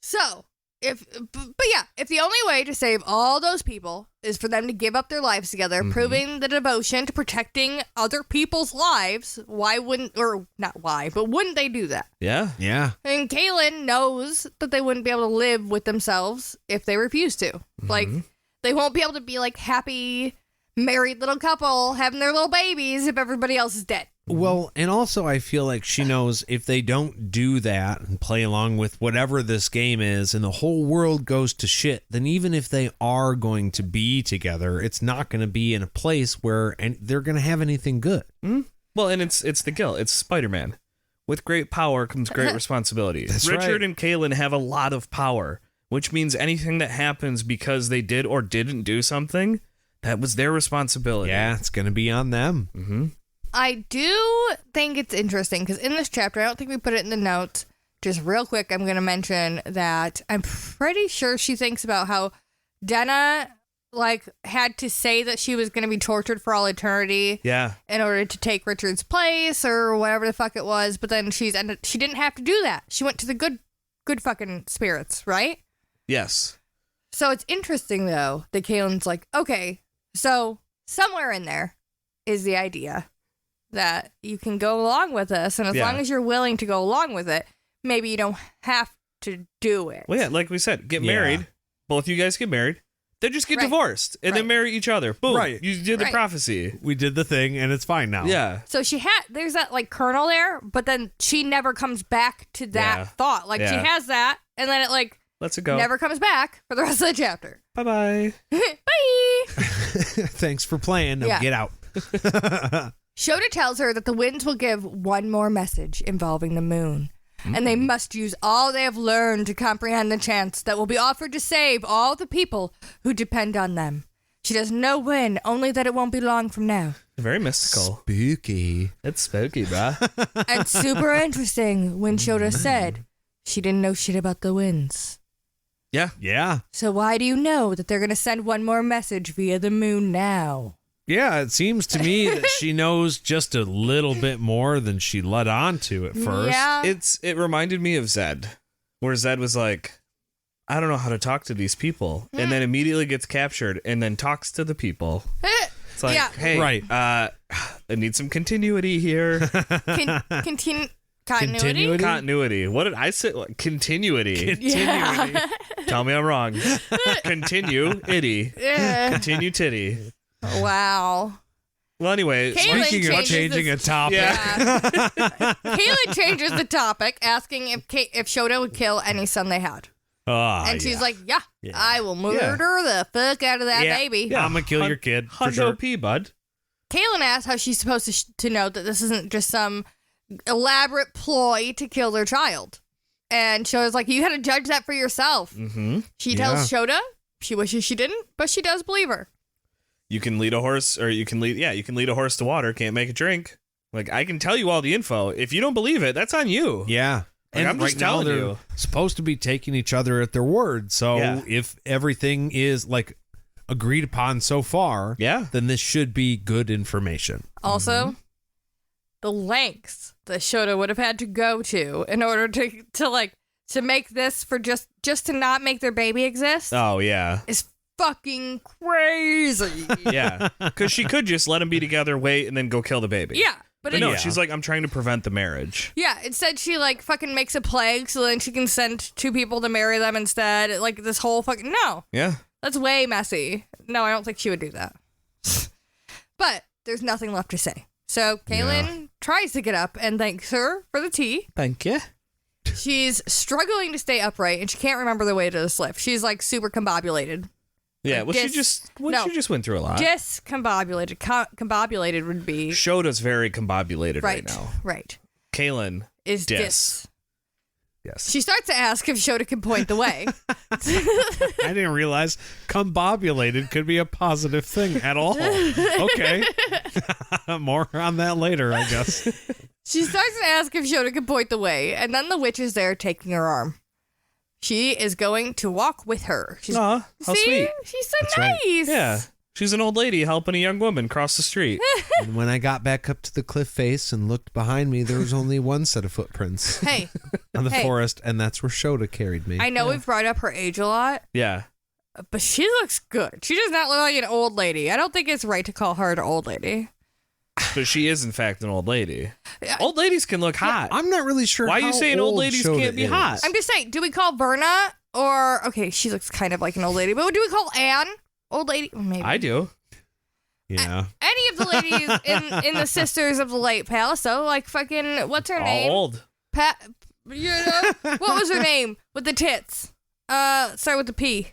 So, if the only way to save all those people is for them to give up their lives together, proving the devotion to protecting other people's lives, wouldn't they do that? Yeah. And Kahlan knows that they wouldn't be able to live with themselves if they refuse to. Like, they won't be able to be like happy married little couple having their little babies if everybody else is dead. Well, and also I feel like she knows if they don't do that and play along with whatever this game is and the whole world goes to shit, then even if they are going to be together, it's not going to be in a place where they're going to have anything good. Well, and it's the guilt. It's Spider-Man. With great power comes great responsibility. That's Richard right. and Kahlan have a lot of power, which means anything that happens because they did or didn't do something, that was their responsibility. Yeah, it's going to be on them. I do think it's interesting because in this chapter, I don't think we put it in the notes. Just real quick, I'm going to mention that I'm pretty sure she thinks about how Denna had to say that she was going to be tortured for all eternity. Yeah. In order to take Richard's place or whatever the fuck it was, but then she didn't have to do that. She went to the good fucking spirits, right? Yes. So it's interesting though that Kahlan's like, okay, so somewhere in there is the idea that you can go along with this, and as long as you're willing to go along with it, maybe you don't have to do it. Well, yeah, like we said, get married. Both you guys get married. Then just get divorced and then marry each other. Boom. Right. You did the prophecy. We did the thing, and it's fine now. Yeah. So there's that kernel there, but then she never comes back to that thought. She has that, and then it lets it go. Never comes back for the rest of the chapter. Bye-bye. Bye. Thanks for playing. Now get out. Shota tells her that the winds will give one more message involving the moon, and they must use all they have learned to comprehend the chance that will be offered to save all the people who depend on them. She doesn't know when, only that it won't be long from now. Very mystical. Spooky. It's spooky, bruh. And super interesting when Shota said she didn't know shit about the winds. Yeah. So why do you know that they're going to send one more message via the moon now? Yeah, it seems to me that she knows just a little bit more than she let on to at first. Yeah. It reminded me of Zed, where Zed was like, I don't know how to talk to these people, and then immediately gets captured and then talks to the people. It's like, hey, I need some continuity here. Continuity. What did I say? Continuity. Yeah. Tell me I'm wrong. Continue, itty. Yeah. Continue, titty. Wow. Well, anyway, Kaylin Speaking of changes changing the- a topic, Yeah. Kaylin changes the topic, asking if Shota would kill any son they had. And she's like, yeah, I will murder the fuck out of that baby. Yeah, I'm gonna kill your kid for Hundo sure. P, bud. Kaylin asks how she's supposed to know that this isn't just some elaborate ploy to kill their child. And Shota's like, you had to judge that for yourself. Mm-hmm. She tells Shota she wishes she didn't, but she does believe her. You can lead a horse, or you can lead a horse to water, can't make it drink. Like, I can tell you all the info. If you don't believe it, that's on you. Yeah. Like, I'm just telling they're you. supposed to be taking each other at their word. So if everything is like agreed upon so far, then this should be good information. Also, the lengths that Shota would have had to go to in order to make this for just to not make their baby exist Oh, yeah. is fucking crazy. Yeah. Because she could just let them be together, wait, and then go kill the baby. Yeah. But no, she's like, I'm trying to prevent the marriage. Yeah, instead she like fucking makes a plague so then she can send 2 people to marry them instead. Like this whole fucking no. Yeah. That's way messy. No, I don't think she would do that. But there's nothing left to say. So Kaylin tries to get up and thanks her for the tea. Thank you. She's struggling to stay upright and she can't remember the way to this lift. She's like super combobulated. Yeah, well, she just went through a lot. Discombobulated. Combobulated would be. Shota's very combobulated right now. Right. Kaylin is dis. Yes. She starts to ask if Shota can point the way. I didn't realize combobulated could be a positive thing at all. Okay. More on that later, I guess. She starts to ask if Shota can point the way, and then the witch is there taking her arm. She is going to walk with her. Aw, how sweet. She's so That's nice. right. Yeah. She's an old lady helping a young woman cross the street. And when I got back up to the cliff face and looked behind me, there was only one set of footprints Hey, on the Hey. forest, and that's where Shota carried me. I know we've brought up her age a lot, Yeah. but she looks good. She does not look like an old lady. I don't think it's right to call her an old lady. But she is, in fact, an old lady. Old ladies can look hot. I'm not really sure. Why are you how saying old old ladies Shota can't be is. hot? I'm just saying, do we call Verna or, okay, she looks kind of like an old lady, but do we call Anne old lady? Maybe. I do. Yeah. Any of the ladies in the Sisters of the Light Palace, though, like fucking, what's her name? All old. You know? What was her name with the tits? Start with the P.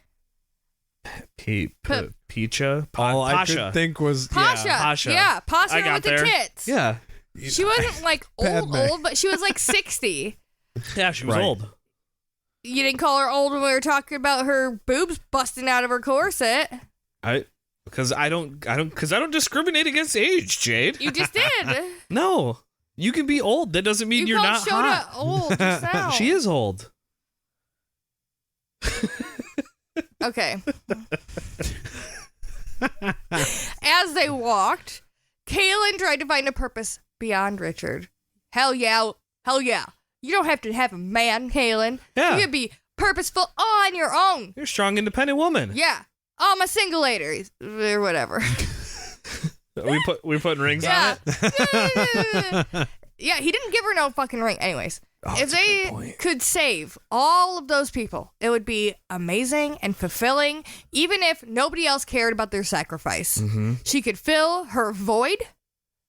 Peacha? All I Pasha. could think was Pasha. Pasha. Yeah, Pasha I got with the there. tits. Yeah. She wasn't like Padme. old, but she was like 60. Yeah, she was Right. old. You didn't call her old when we were talking about her boobs busting out of her corset. Because I don't discriminate against age, Jade. You just did. No. You can be old. That doesn't mean You you're called not Shota hot. old just now. She is old. Okay. As they walked, Kaylin tried to find a purpose beyond Richard. Hell yeah. You don't have to have a man, Kaylin. Yeah. You can be purposeful on your own. You're a strong, independent woman. Yeah. I'm a singulator or whatever. We putting rings Yeah. on it? Yeah, he didn't give her no fucking ring. Anyways, if that's a good they point. could save all of those people, it would be amazing and fulfilling, even if nobody else cared about their sacrifice. Mm-hmm. She could fill her void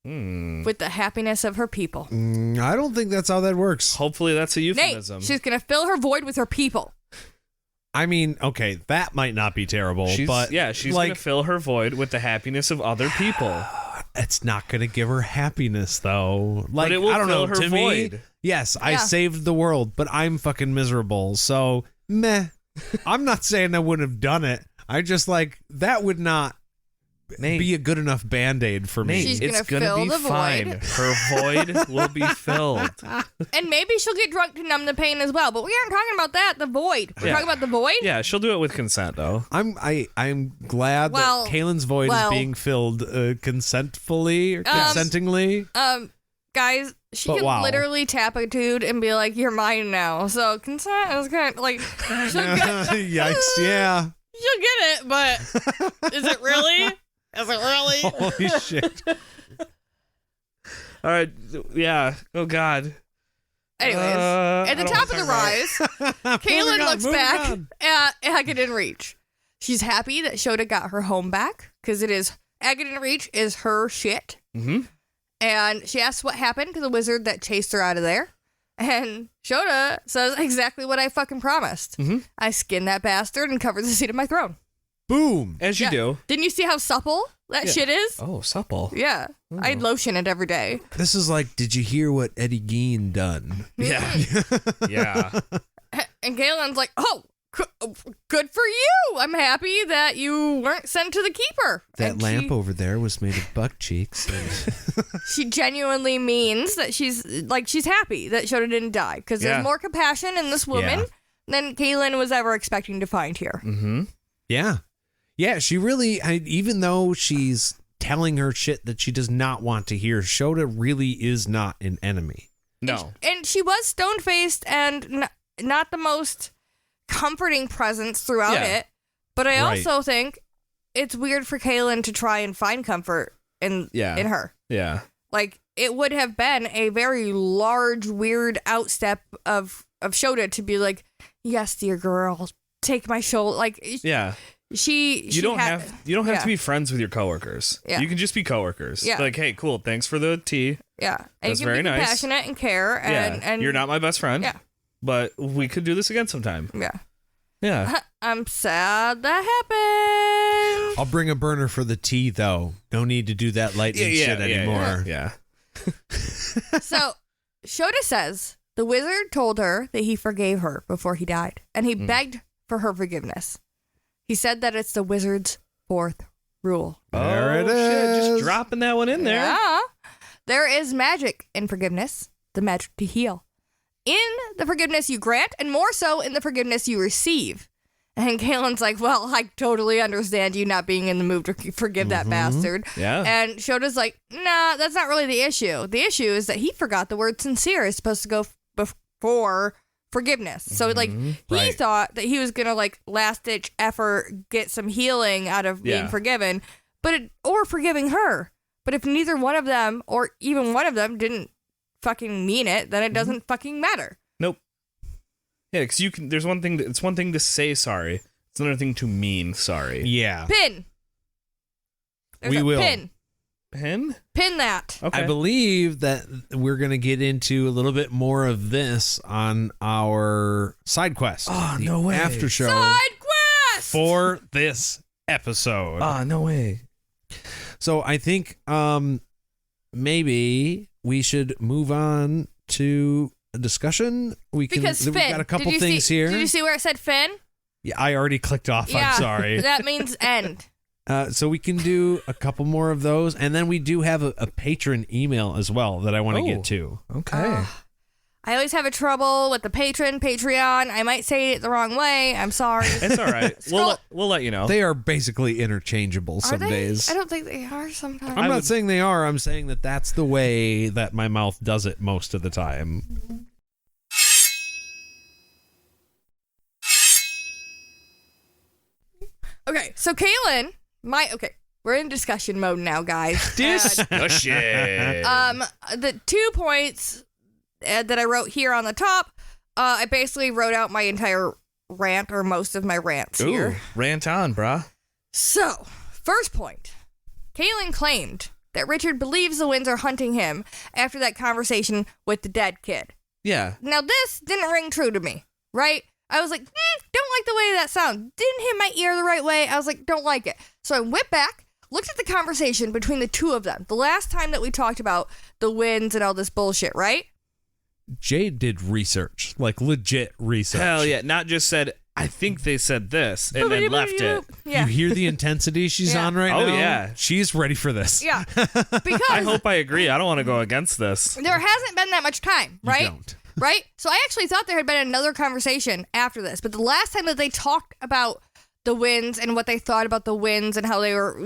with the happiness of her people. I don't think that's how that works. Hopefully that's a Nate, euphemism. she's going to fill her void with her people. I mean, okay, that might not be terrible, but she's like, gonna fill her void with the happiness of other people. it's not going to give her happiness, though. Like, But it will I don't fill know. her To void. me, yes, I Yeah. saved the world, but I'm fucking miserable. So, meh. I'm not saying I wouldn't have done it. I just like that would not Nate, be a good enough Band-Aid for me. Nate, She's it's gonna gonna fill be the void. fine. Her void will be filled. And maybe she'll get drunk to numb the pain as well. But we aren't talking about that. The void. We're Yeah. talking about the void. Yeah, she'll do it with consent though. I'm glad Well, that Kaylin's void well. is being filled consentfully or consentingly. Guys, she But can wow. literally tap a dude and be like, "You're mine now." So consent is kind of like she'll get, Yikes! Yeah. she'll get it, but is it really? Is it really? Holy shit! All right, yeah. Oh God. Anyways, I at the don't top of the rise, Kaylin looks back at Hecate in Reach. She's happy that Shota got her home back because it is Agate and Reach is her shit. Mm-hmm. And she asks what happened to the wizard that chased her out of there. And Shota says exactly what I fucking promised. Mm-hmm. I skinned that bastard and covered the seat of my throne. Boom. As you Yeah. do. Didn't you see how supple that Yeah. shit is? Oh, supple. Yeah. I lotion it every day. This is like, did you hear what Eddie Gein done? Yeah. Yeah. And Kahlan's like, oh, good for you. I'm happy that you weren't sent to the keeper. That And lamp over there was made of buck cheeks. And she genuinely means that she's happy that Shota didn't die because Yeah. there's more compassion in this woman Yeah. than Kahlan was ever expecting to find here. Mm-hmm. yeah. Yeah, she really, even though she's telling her shit that she does not want to hear, Shota really is not an enemy. No. And she was stone-faced and not the most comforting presence throughout Yeah. it. But I Right. also think it's weird for Kahlan to try and find comfort in her. Yeah. Like, it would have been a very large, weird outstep of Shota to be like, yes, dear girl, take my shoulder. Like, Yeah. You don't have yeah. to be friends with your coworkers. Yeah. You can just be coworkers. Yeah. Like, hey, cool, thanks for the tea. Yeah. And That's you can very be nice. compassionate and care. And, Yeah. and You're not my best friend. Yeah. But we could do this again sometime. Yeah. Yeah. I'm sad that happened. I'll bring a burner for the tea, though. No need to do that lightning shit anymore. Yeah. So, Shota says the wizard told her that he forgave her before he died, and he begged for her forgiveness. He said that it's the wizard's fourth rule. There it Shit, is. just dropping that one in there. Yeah. There is magic in forgiveness, the magic to heal. In the forgiveness you grant, and more so in the forgiveness you receive. And Kahlan's like, well, I totally understand you not being in the mood to forgive that bastard. Yeah. And Shota's like, nah, that's not really the issue. The issue is that he forgot the word sincere is supposed to go before forgiveness. So, like, he Right. thought that he was going to, like, last-ditch effort, get some healing out of being Yeah. forgiven, or forgiving her. But if neither one of them, or even one of them, didn't fucking mean it, then it doesn't fucking matter. Nope. Yeah, because you can. There's one thing. It's one thing to say sorry. It's another thing to mean sorry. Yeah. Pin. There's We a will. Pin. Pin that. Okay. I believe that we're going to get into a little bit more of this on our side quest. Oh, the no way. After show Side quest! for this episode. No way. So I think maybe we should move on to a discussion. We've Because Finn. got a couple did you things see, here. Did you see where it said Finn? Yeah, I already clicked off. Yeah. I'm sorry. That means end. So we can do a couple more of those, and then we do have a patron email as well that I want to get to. Okay. I always have a trouble with the Patreon. I might say it the wrong way. I'm sorry. It's all right. We'll let you know. They are basically interchangeable Are some they? days. I don't think they are sometimes. I'm I not would- saying they are. I'm saying that that's the way that my mouth does it most of the time. Okay, so Kahlan, we're in discussion mode now, guys. Discussion. The 2 points that I wrote here on the top, I basically wrote out my entire rant or most of my rants Ooh, here. rant on, brah. So, first point. Kahlan claimed that Richard believes the winds are hunting him after that conversation with the dead kid. Yeah. Now, this didn't ring true to me, right? I was like, don't like the way that sounds. Didn't hit my ear the right way. I was like, don't like it. So I went back, looked at the conversation between the two of them. The last time that we talked about the winds and all this bullshit, right? Jade did research, like legit research. Hell yeah. Not just said, I think they said this, and then left it. Yeah. You hear the intensity she's Yeah. on right Oh, now? yeah. She's ready for this. Yeah. Because I hope I agree. I don't want to go against this. there hasn't been that much time, right? You don't. Right? So I actually thought there had been another conversation after this, but the last time that they talked about the winds and what they thought about the winds and how they were,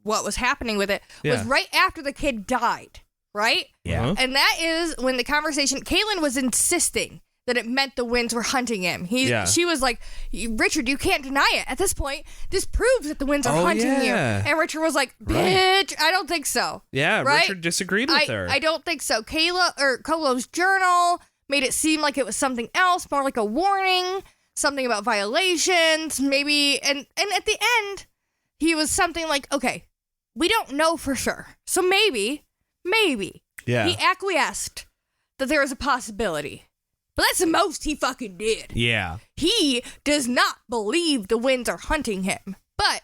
what was happening with it was Yeah. right after the kid died, right? Yeah. Uh-huh. And that is when the conversation, Kahlan was insisting that it meant the winds were hunting him. She was like, Richard, you can't deny it. At this point, this proves that the winds are Oh, hunting you. yeah. And Richard was like, bitch, I don't think so. Yeah, Right? Richard disagreed with her. I don't think so. Kolo's journal made it seem like it was something else, more like a warning, something about violations, maybe. And at the end, he was something like, okay, we don't know for sure. So maybe Yeah. he acquiesced that there was a possibility. But that's the most he fucking did. Yeah. He does not believe the winds are hunting him. But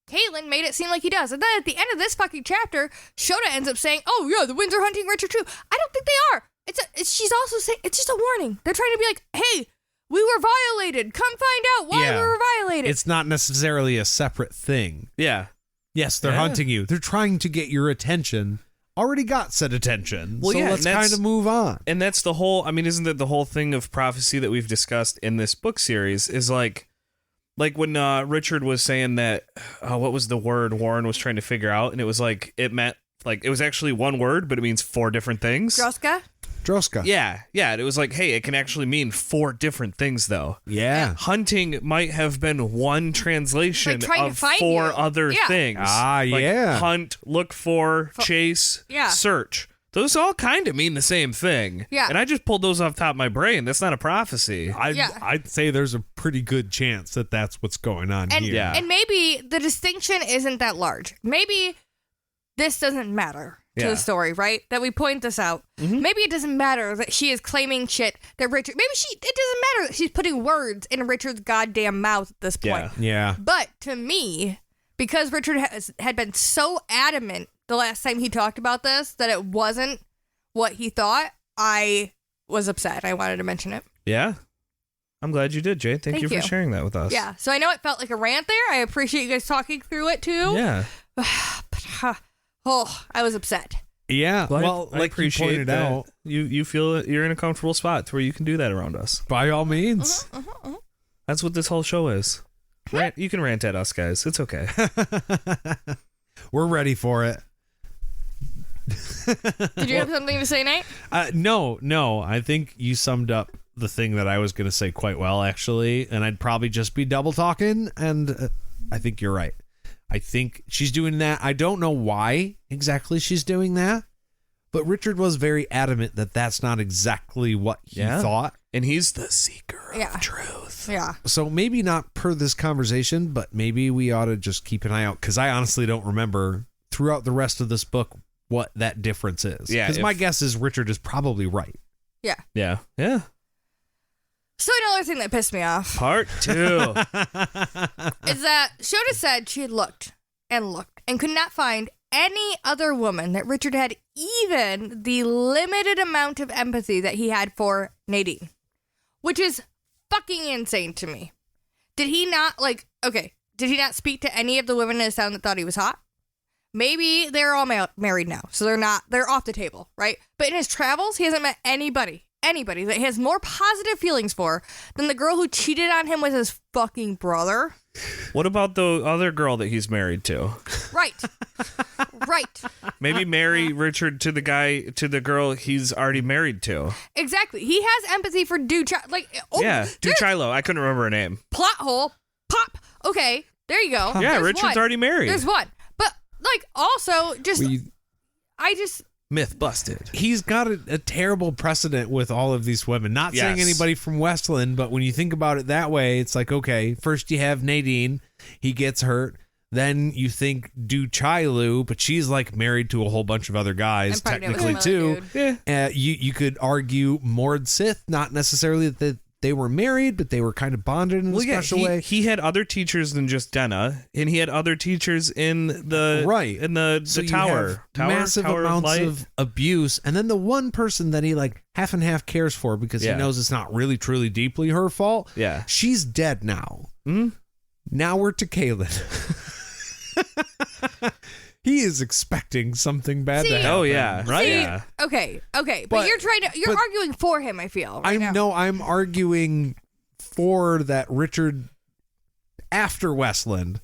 Kahlan made it seem like he does. And then at the end of this fucking chapter, Shota ends up saying, oh, yeah, the winds are hunting Richard too. I don't think they are. She's also saying, it's just a warning. They're trying to be like, hey, we were violated. Come find out why we were violated. It's not necessarily a separate thing. Yeah. Yes, they're hunting you. They're trying to get your attention. Already got said attention. Well, so yeah, let's and kind of move on. And that's the whole, I mean, isn't that the whole thing of prophecy that we've discussed in this book series is like when Richard was saying that, what was the word Warren was trying to figure out? And it was like, it meant, like, it was actually one word, but it means 4 different things. Droska. Yeah. And it was like, hey, it can actually mean 4 different things, though. Yeah. Hunting might have been one translation Like trying to of find 4 you. other things. Like hunt, look for, chase, search. Those all kind of mean the same thing. Yeah. And I just pulled those off the top of my brain. That's not a prophecy. I'd say there's a pretty good chance that that's what's going on and, here. Yeah. And maybe the distinction isn't that large. Maybe this doesn't matter to the story, right? That we point this out. Mm-hmm. Maybe it doesn't matter that she is claiming shit that Richard. Maybe it doesn't matter that she's putting words in Richard's goddamn mouth at this point. Yeah. But to me, because Richard had been so adamant the last time he talked about this that it wasn't what he thought, I was upset. I wanted to mention it. Yeah. I'm glad you did, Jay. Thank you for sharing that with us. Yeah. So I know it felt like a rant there. I appreciate you guys talking through it too. Yeah. But, I was upset. Yeah. Well, like I appreciate you pointed that out, you feel that you're in a comfortable spot to where you can do that around us. by all means. That's what this whole show is. You can rant at us, guys. It's okay. We're ready for it. Did you have something to say, Nate? No. I think you summed up the thing that I was going to say quite well, actually. And I'd probably just be double talking. And I think you're right. I think she's doing that. I don't know why exactly she's doing that. But Richard was very adamant that that's not exactly what he thought. And he's the seeker of truth. Yeah. So maybe not per this conversation, but maybe we ought to just keep an eye out. Because I honestly don't remember throughout the rest of this book what that difference is. Yeah, Because my guess is Richard is probably right. Yeah. Yeah. Yeah. So another thing that pissed me off Part 2. is that Shota said she had looked and could not find any other woman that Richard had even the limited amount of empathy that he had for Nadine, which is fucking insane to me. Did he not speak to any of the women in his town that thought he was hot? Maybe they're all married now, so they're off the table, right? But in his travels, he hasn't met anybody that he has more positive feelings for than the girl who cheated on him with his fucking brother. What about the other girl that he's married to? Right. Maybe marry Richard to the girl he's already married to. Exactly. He has empathy for Duchilo. I couldn't remember her name. Plot hole. Pop. Okay, there you go. Yeah, There's Richard's one. already married. There's one. But, also, Myth busted. He's got a terrible precedent with all of these women. Not saying anybody from Westland, but when you think about it that way, it's like, okay, first you have Nadine. He gets hurt. Then you think Duchilo, but she's like married to a whole bunch of other guys, technically too. Yeah. You could argue Mord Sith, not necessarily that they were married, but they were kind of bonded in a special way. He had other teachers than just Denna, and he had other teachers in the so tower. Massive amounts of abuse, and then the one person that he like half and half cares for because he knows it's not really truly deeply her fault. Yeah, she's dead now. Mm-hmm. Now we're to Kahlan. He is expecting something bad to happen. Oh yeah, right. Yeah. Okay. But you're arguing for him, I feel. I'm arguing for that Richard after Westland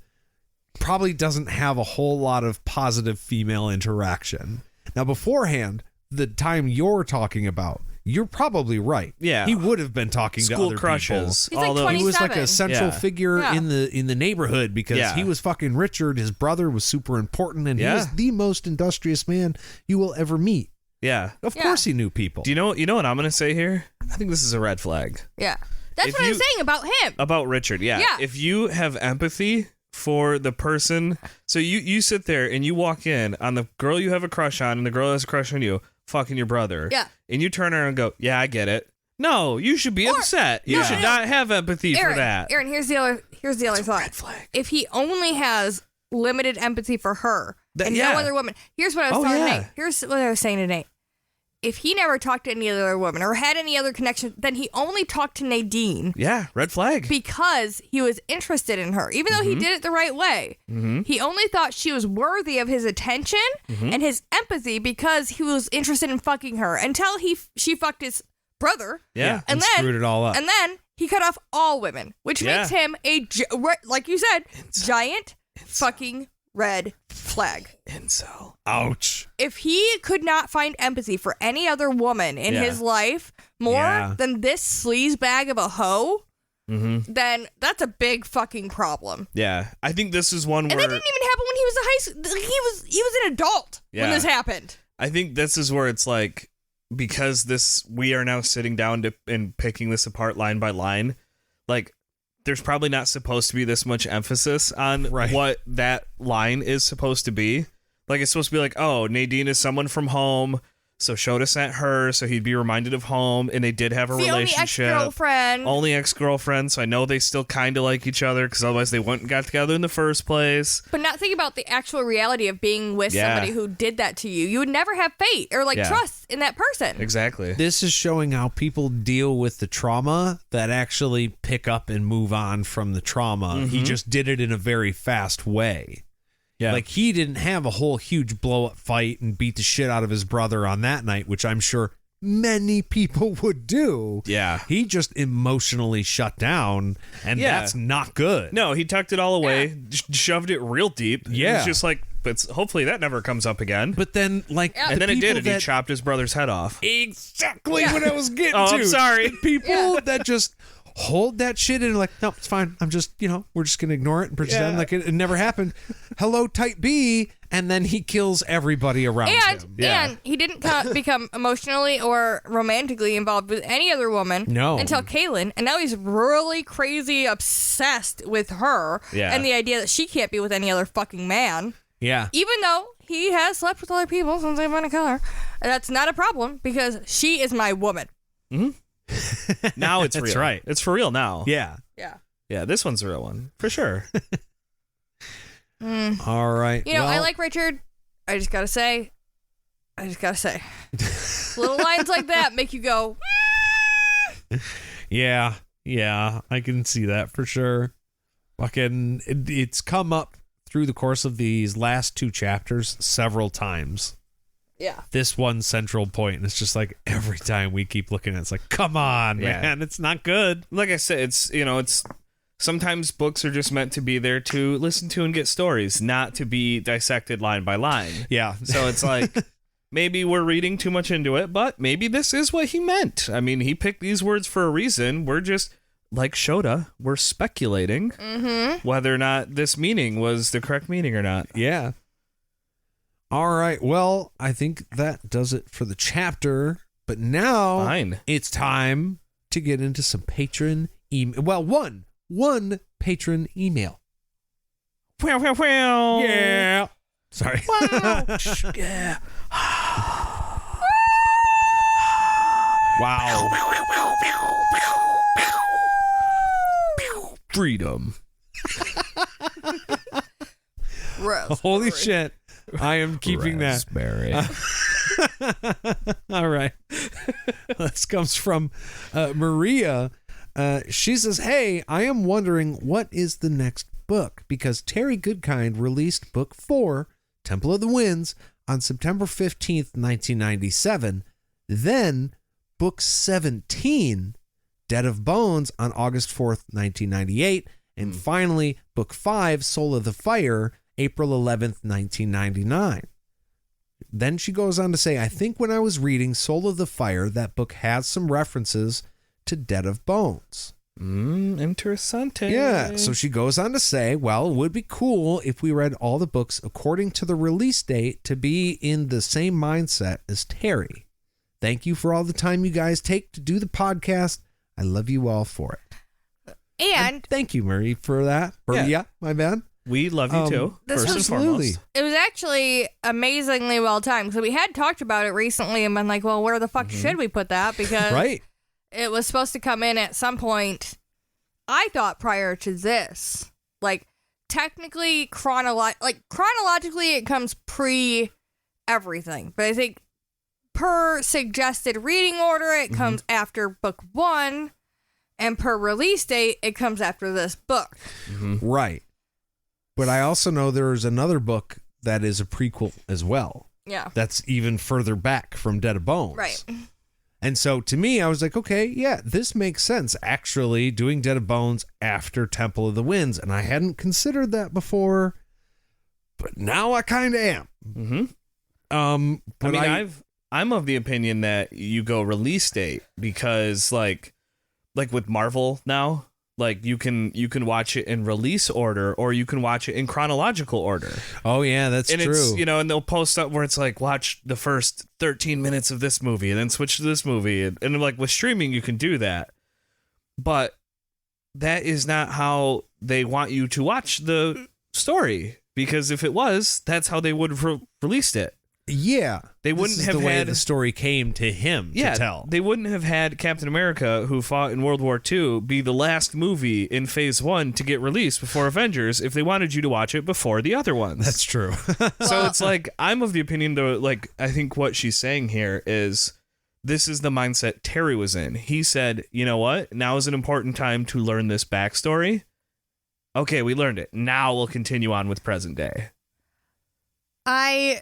probably doesn't have a whole lot of positive female interaction. Now beforehand, the time you're talking about, you're probably right. Yeah. He would have been talking to other crushes. people. He's like 27. He was like a central figure in the neighborhood because he was fucking Richard. His brother was super important, and he was the most industrious man you will ever meet. Yeah. Of course he knew people. Do you know what I'm going to say here? I think this is a red flag. Yeah. That's what I'm saying about him. About Richard, yeah. If you have empathy for the person. So you sit there and you walk in on the girl you have a crush on and the girl has a crush on you, fucking your brother. Yeah. And you turn around and go, yeah, I get it. No, you should be upset. You should not have empathy for that. Aaron, here's the other thought. Red flag. If he only has limited empathy for her and no other woman, here's what I was telling Nate. Here's what I was saying to Nate. If he never talked to any other woman or had any other connection, then he only talked to Nadine. Yeah, red flag. Because he was interested in her, even though he did it the right way. He only thought she was worthy of his attention and his empathy because he was interested in fucking her until she fucked his brother. Yeah. And then screwed it all up. And then he cut off all women, which makes him like you said, giant fucking red flag. Incel. Ouch. If he could not find empathy for any other woman in his life more than this sleaze bag of a hoe, then that's a big fucking problem. Yeah. I think this is one and where... that didn't even happen when he was a high school. He was an adult when this happened. I think this is where it's like, because we are now sitting down and picking this apart line by line, like, there's probably not supposed to be this much emphasis on what that line is supposed to be. Like, it's supposed to be like, oh, Nadine is someone from home, so Shota sent her, so he'd be reminded of home, and they did have a relationship. Only ex-girlfriend, so I know they still kind of like each other, because otherwise they wouldn't got together in the first place. But not think about the actual reality of being with somebody who did that to you. You would never have faith or, trust in that person. Exactly. This is showing how people deal with the trauma that actually pick up and move on from the trauma. He just did it in a very fast way. Yeah. Like, he didn't have a whole huge blow-up fight and beat the shit out of his brother on that night, which I'm sure many people would do. Yeah. He just emotionally shut down, and that's not good. No, he tucked it all away, shoved it real deep. Yeah. It's just like, hopefully that never comes up again. But then, and then it did, and he chopped his brother's head off. Exactly what I was getting to. I'm sorry. The people that just hold that shit and are like, no, it's fine. I'm just, we're just going to ignore it and pretend like it never happened. Hello, type B. And then he kills everybody around him. And he didn't become emotionally or romantically involved with any other woman until Kahlan. And now he's really crazy obsessed with her and the idea that she can't be with any other fucking man. Yeah. Even though he has slept with other people since they've been a killer. That's not a problem because she is my woman. Mm-hmm. Now it's real. That's right. It's for real now. Yeah. Yeah, this one's a real one. For sure. All right. I like Richard. I just gotta say. Little lines like that make you go. Yeah, I can see that for sure. Fucking, it's come up through the course of these last two chapters several times. Yeah. This one central point, and it's just like every time we keep looking at it, it's like, come on, man, it's not good. Like I said, it's sometimes books are just meant to be there to listen to and get stories, not to be dissected line by line. Yeah. So it's like, maybe we're reading too much into it, but maybe this is what he meant. I mean, he picked these words for a reason. We're just, like Shota, we're speculating whether or not this meaning was the correct meaning or not. Yeah. All right. Well, I think that does it for the chapter. But now it's time to get into some patron email. Well, one patron email. Yeah. Sorry. Wow. Yeah. Wow. Freedom. Holy shit. I am keeping Raspberry. that. All right. This comes from Maria. She says, hey, I am wondering what is the next book because Terry Goodkind released book 4, Temple of the Winds, on September 15th, 1997. Then book 17, Dead of Bones, on August 4th, 1998. And finally, book 5, Soul of the Fire, April 11th, 1999. Then she goes on to say, I think when I was reading Soul of the Fire, that book has some references to Dead of Bones. Interessante. Yeah, so she goes on to say, well, it would be cool if we read all the books according to the release date to be in the same mindset as Terry. Thank you for all the time you guys take to do the podcast. I love you all for it. And thank you, Marie, for that. Maria, my bad. We love you too. This First and absolutely. foremost. It was actually amazingly well timed. So we had talked about it recently and been like, well, where the fuck should we put that? Because Right. it was supposed to come in at some point, I thought, prior to this. Like, technically, chronologically, it comes pre everything. But I think per suggested reading order, it comes after book 1. And per release date, it comes after this book. Right. But I also know there's another book that is a prequel as well. Yeah. That's even further back from Dead of Bones. Right. And so to me, I was like, okay, yeah, this makes sense. Actually, doing Dead of Bones after Temple of the Winds. And I hadn't considered that before, but now I kind of am. But I'm of the opinion that you go release date because like with Marvel now, like you can watch it in release order or you can watch it in chronological order. Oh yeah, that's and true. It's, and they'll post up where it's like, watch the first 13 minutes of this movie and then switch to this movie. And like with streaming, you can do that. But that is not how they want you to watch the story. Because if it was, that's how they would have released it. Yeah, they wouldn't have the way had the story came to him to tell. They wouldn't have had Captain America, who fought in World War II, be the last movie in Phase 1 to get released before Avengers if they wanted you to watch it before the other ones. That's true. So it's like, I'm of the opinion, though, like, I think what she's saying here is this is the mindset Terry was in. He said, you know what? Now is an important time to learn this backstory. Okay, we learned it. Now we'll continue on with present day. I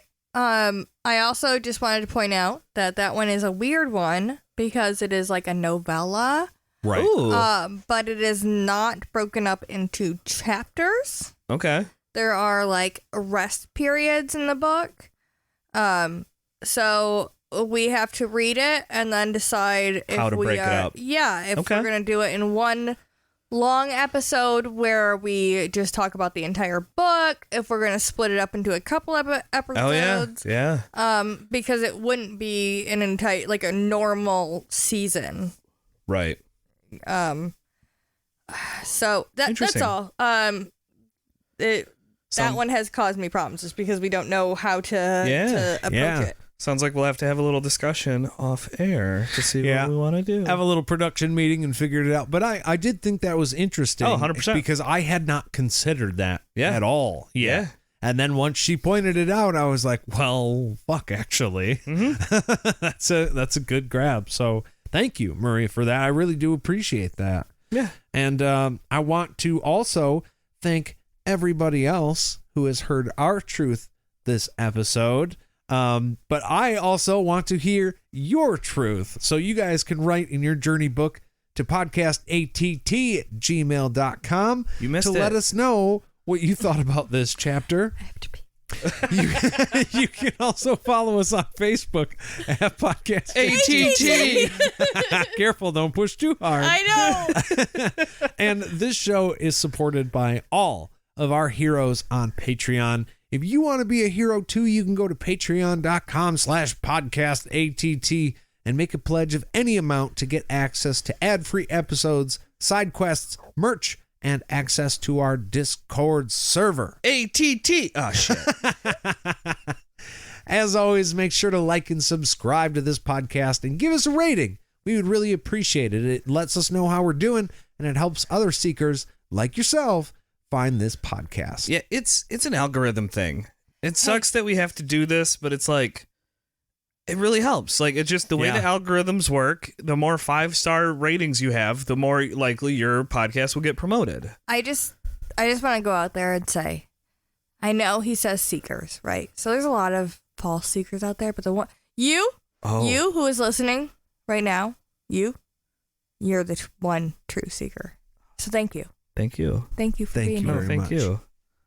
also just wanted to point out that one is a weird one because it is like a novella. Right. Ooh. But it is not broken up into chapters. Okay. There are like rest periods in the book. So we have to read it and then decide if how to break it up. Yeah, if Okay. we're going to do it in one long episode where we just talk about the entire book, if we're going to split it up into a couple of episodes. Oh, yeah. Because it wouldn't be an entire, like a normal season. Right. So that's Interesting. all. That one has caused me problems just because we don't know how to approach it. Sounds like we'll have to have a little discussion off air to see what we want to do. Have a little production meeting and figured it out. But I did think that was interesting. Oh, 100%. Because I had not considered that at all. Yeah. And then once she pointed it out, I was like, well, fuck, actually. That's a good grab. So thank you, Maria, for that. I really do appreciate that. Yeah. And I want to also thank everybody else who has heard our truth this episode. But I also want to hear your truth. So you guys can write in your journey book to podcastatt@gmail.com You missed to it. let us know what you thought about this chapter. I have to be. You can also follow us on Facebook at Podcast ATT. Careful, don't push too hard. I know. And this show is supported by all of our heroes on Patreon. If you want to be a hero too, you can go to patreon.com/podcastatt and make a pledge of any amount to get access to ad-free episodes, side quests, merch, and access to our Discord server. ATT. Oh, shit. As always, make sure to like and subscribe to this podcast and give us a rating. We would really appreciate it. It lets us know how we're doing, and it helps other seekers like yourself find this podcast. Yeah, it's an algorithm thing. It sucks that we have to do this, but it's like, it really helps. Like, it's just the way the algorithms work. The more 5-star ratings you have, the more likely your podcast will get promoted. I just want to go out there and say, I know he says seekers, right? So there's a lot of false seekers out there, but the one you who is listening right now, you're the one true seeker. So thank you. Thank you. Thank you for being you here. very Thank much. you.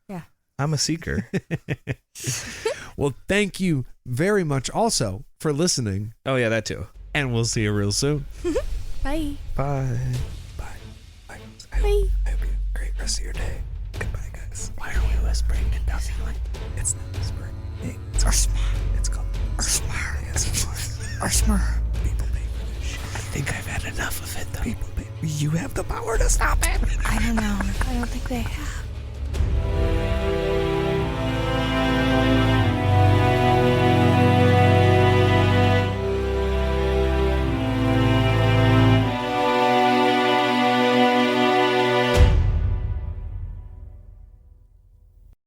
Yeah. I'm a seeker. Well, thank you very much also for listening, Oh, yeah, that too. and we'll see you real soon. Bye. Bye. Bye. Bye. I hope you have a great rest of your day. Goodbye, guys. Why are we whispering in New Zealand? It's not whispering. Or smar. It's called Or smar. ASMR. Or smar. People pay for this shit. I think I've had enough of it, though. People pay. You have the power to stop it. I don't know. I don't think they have.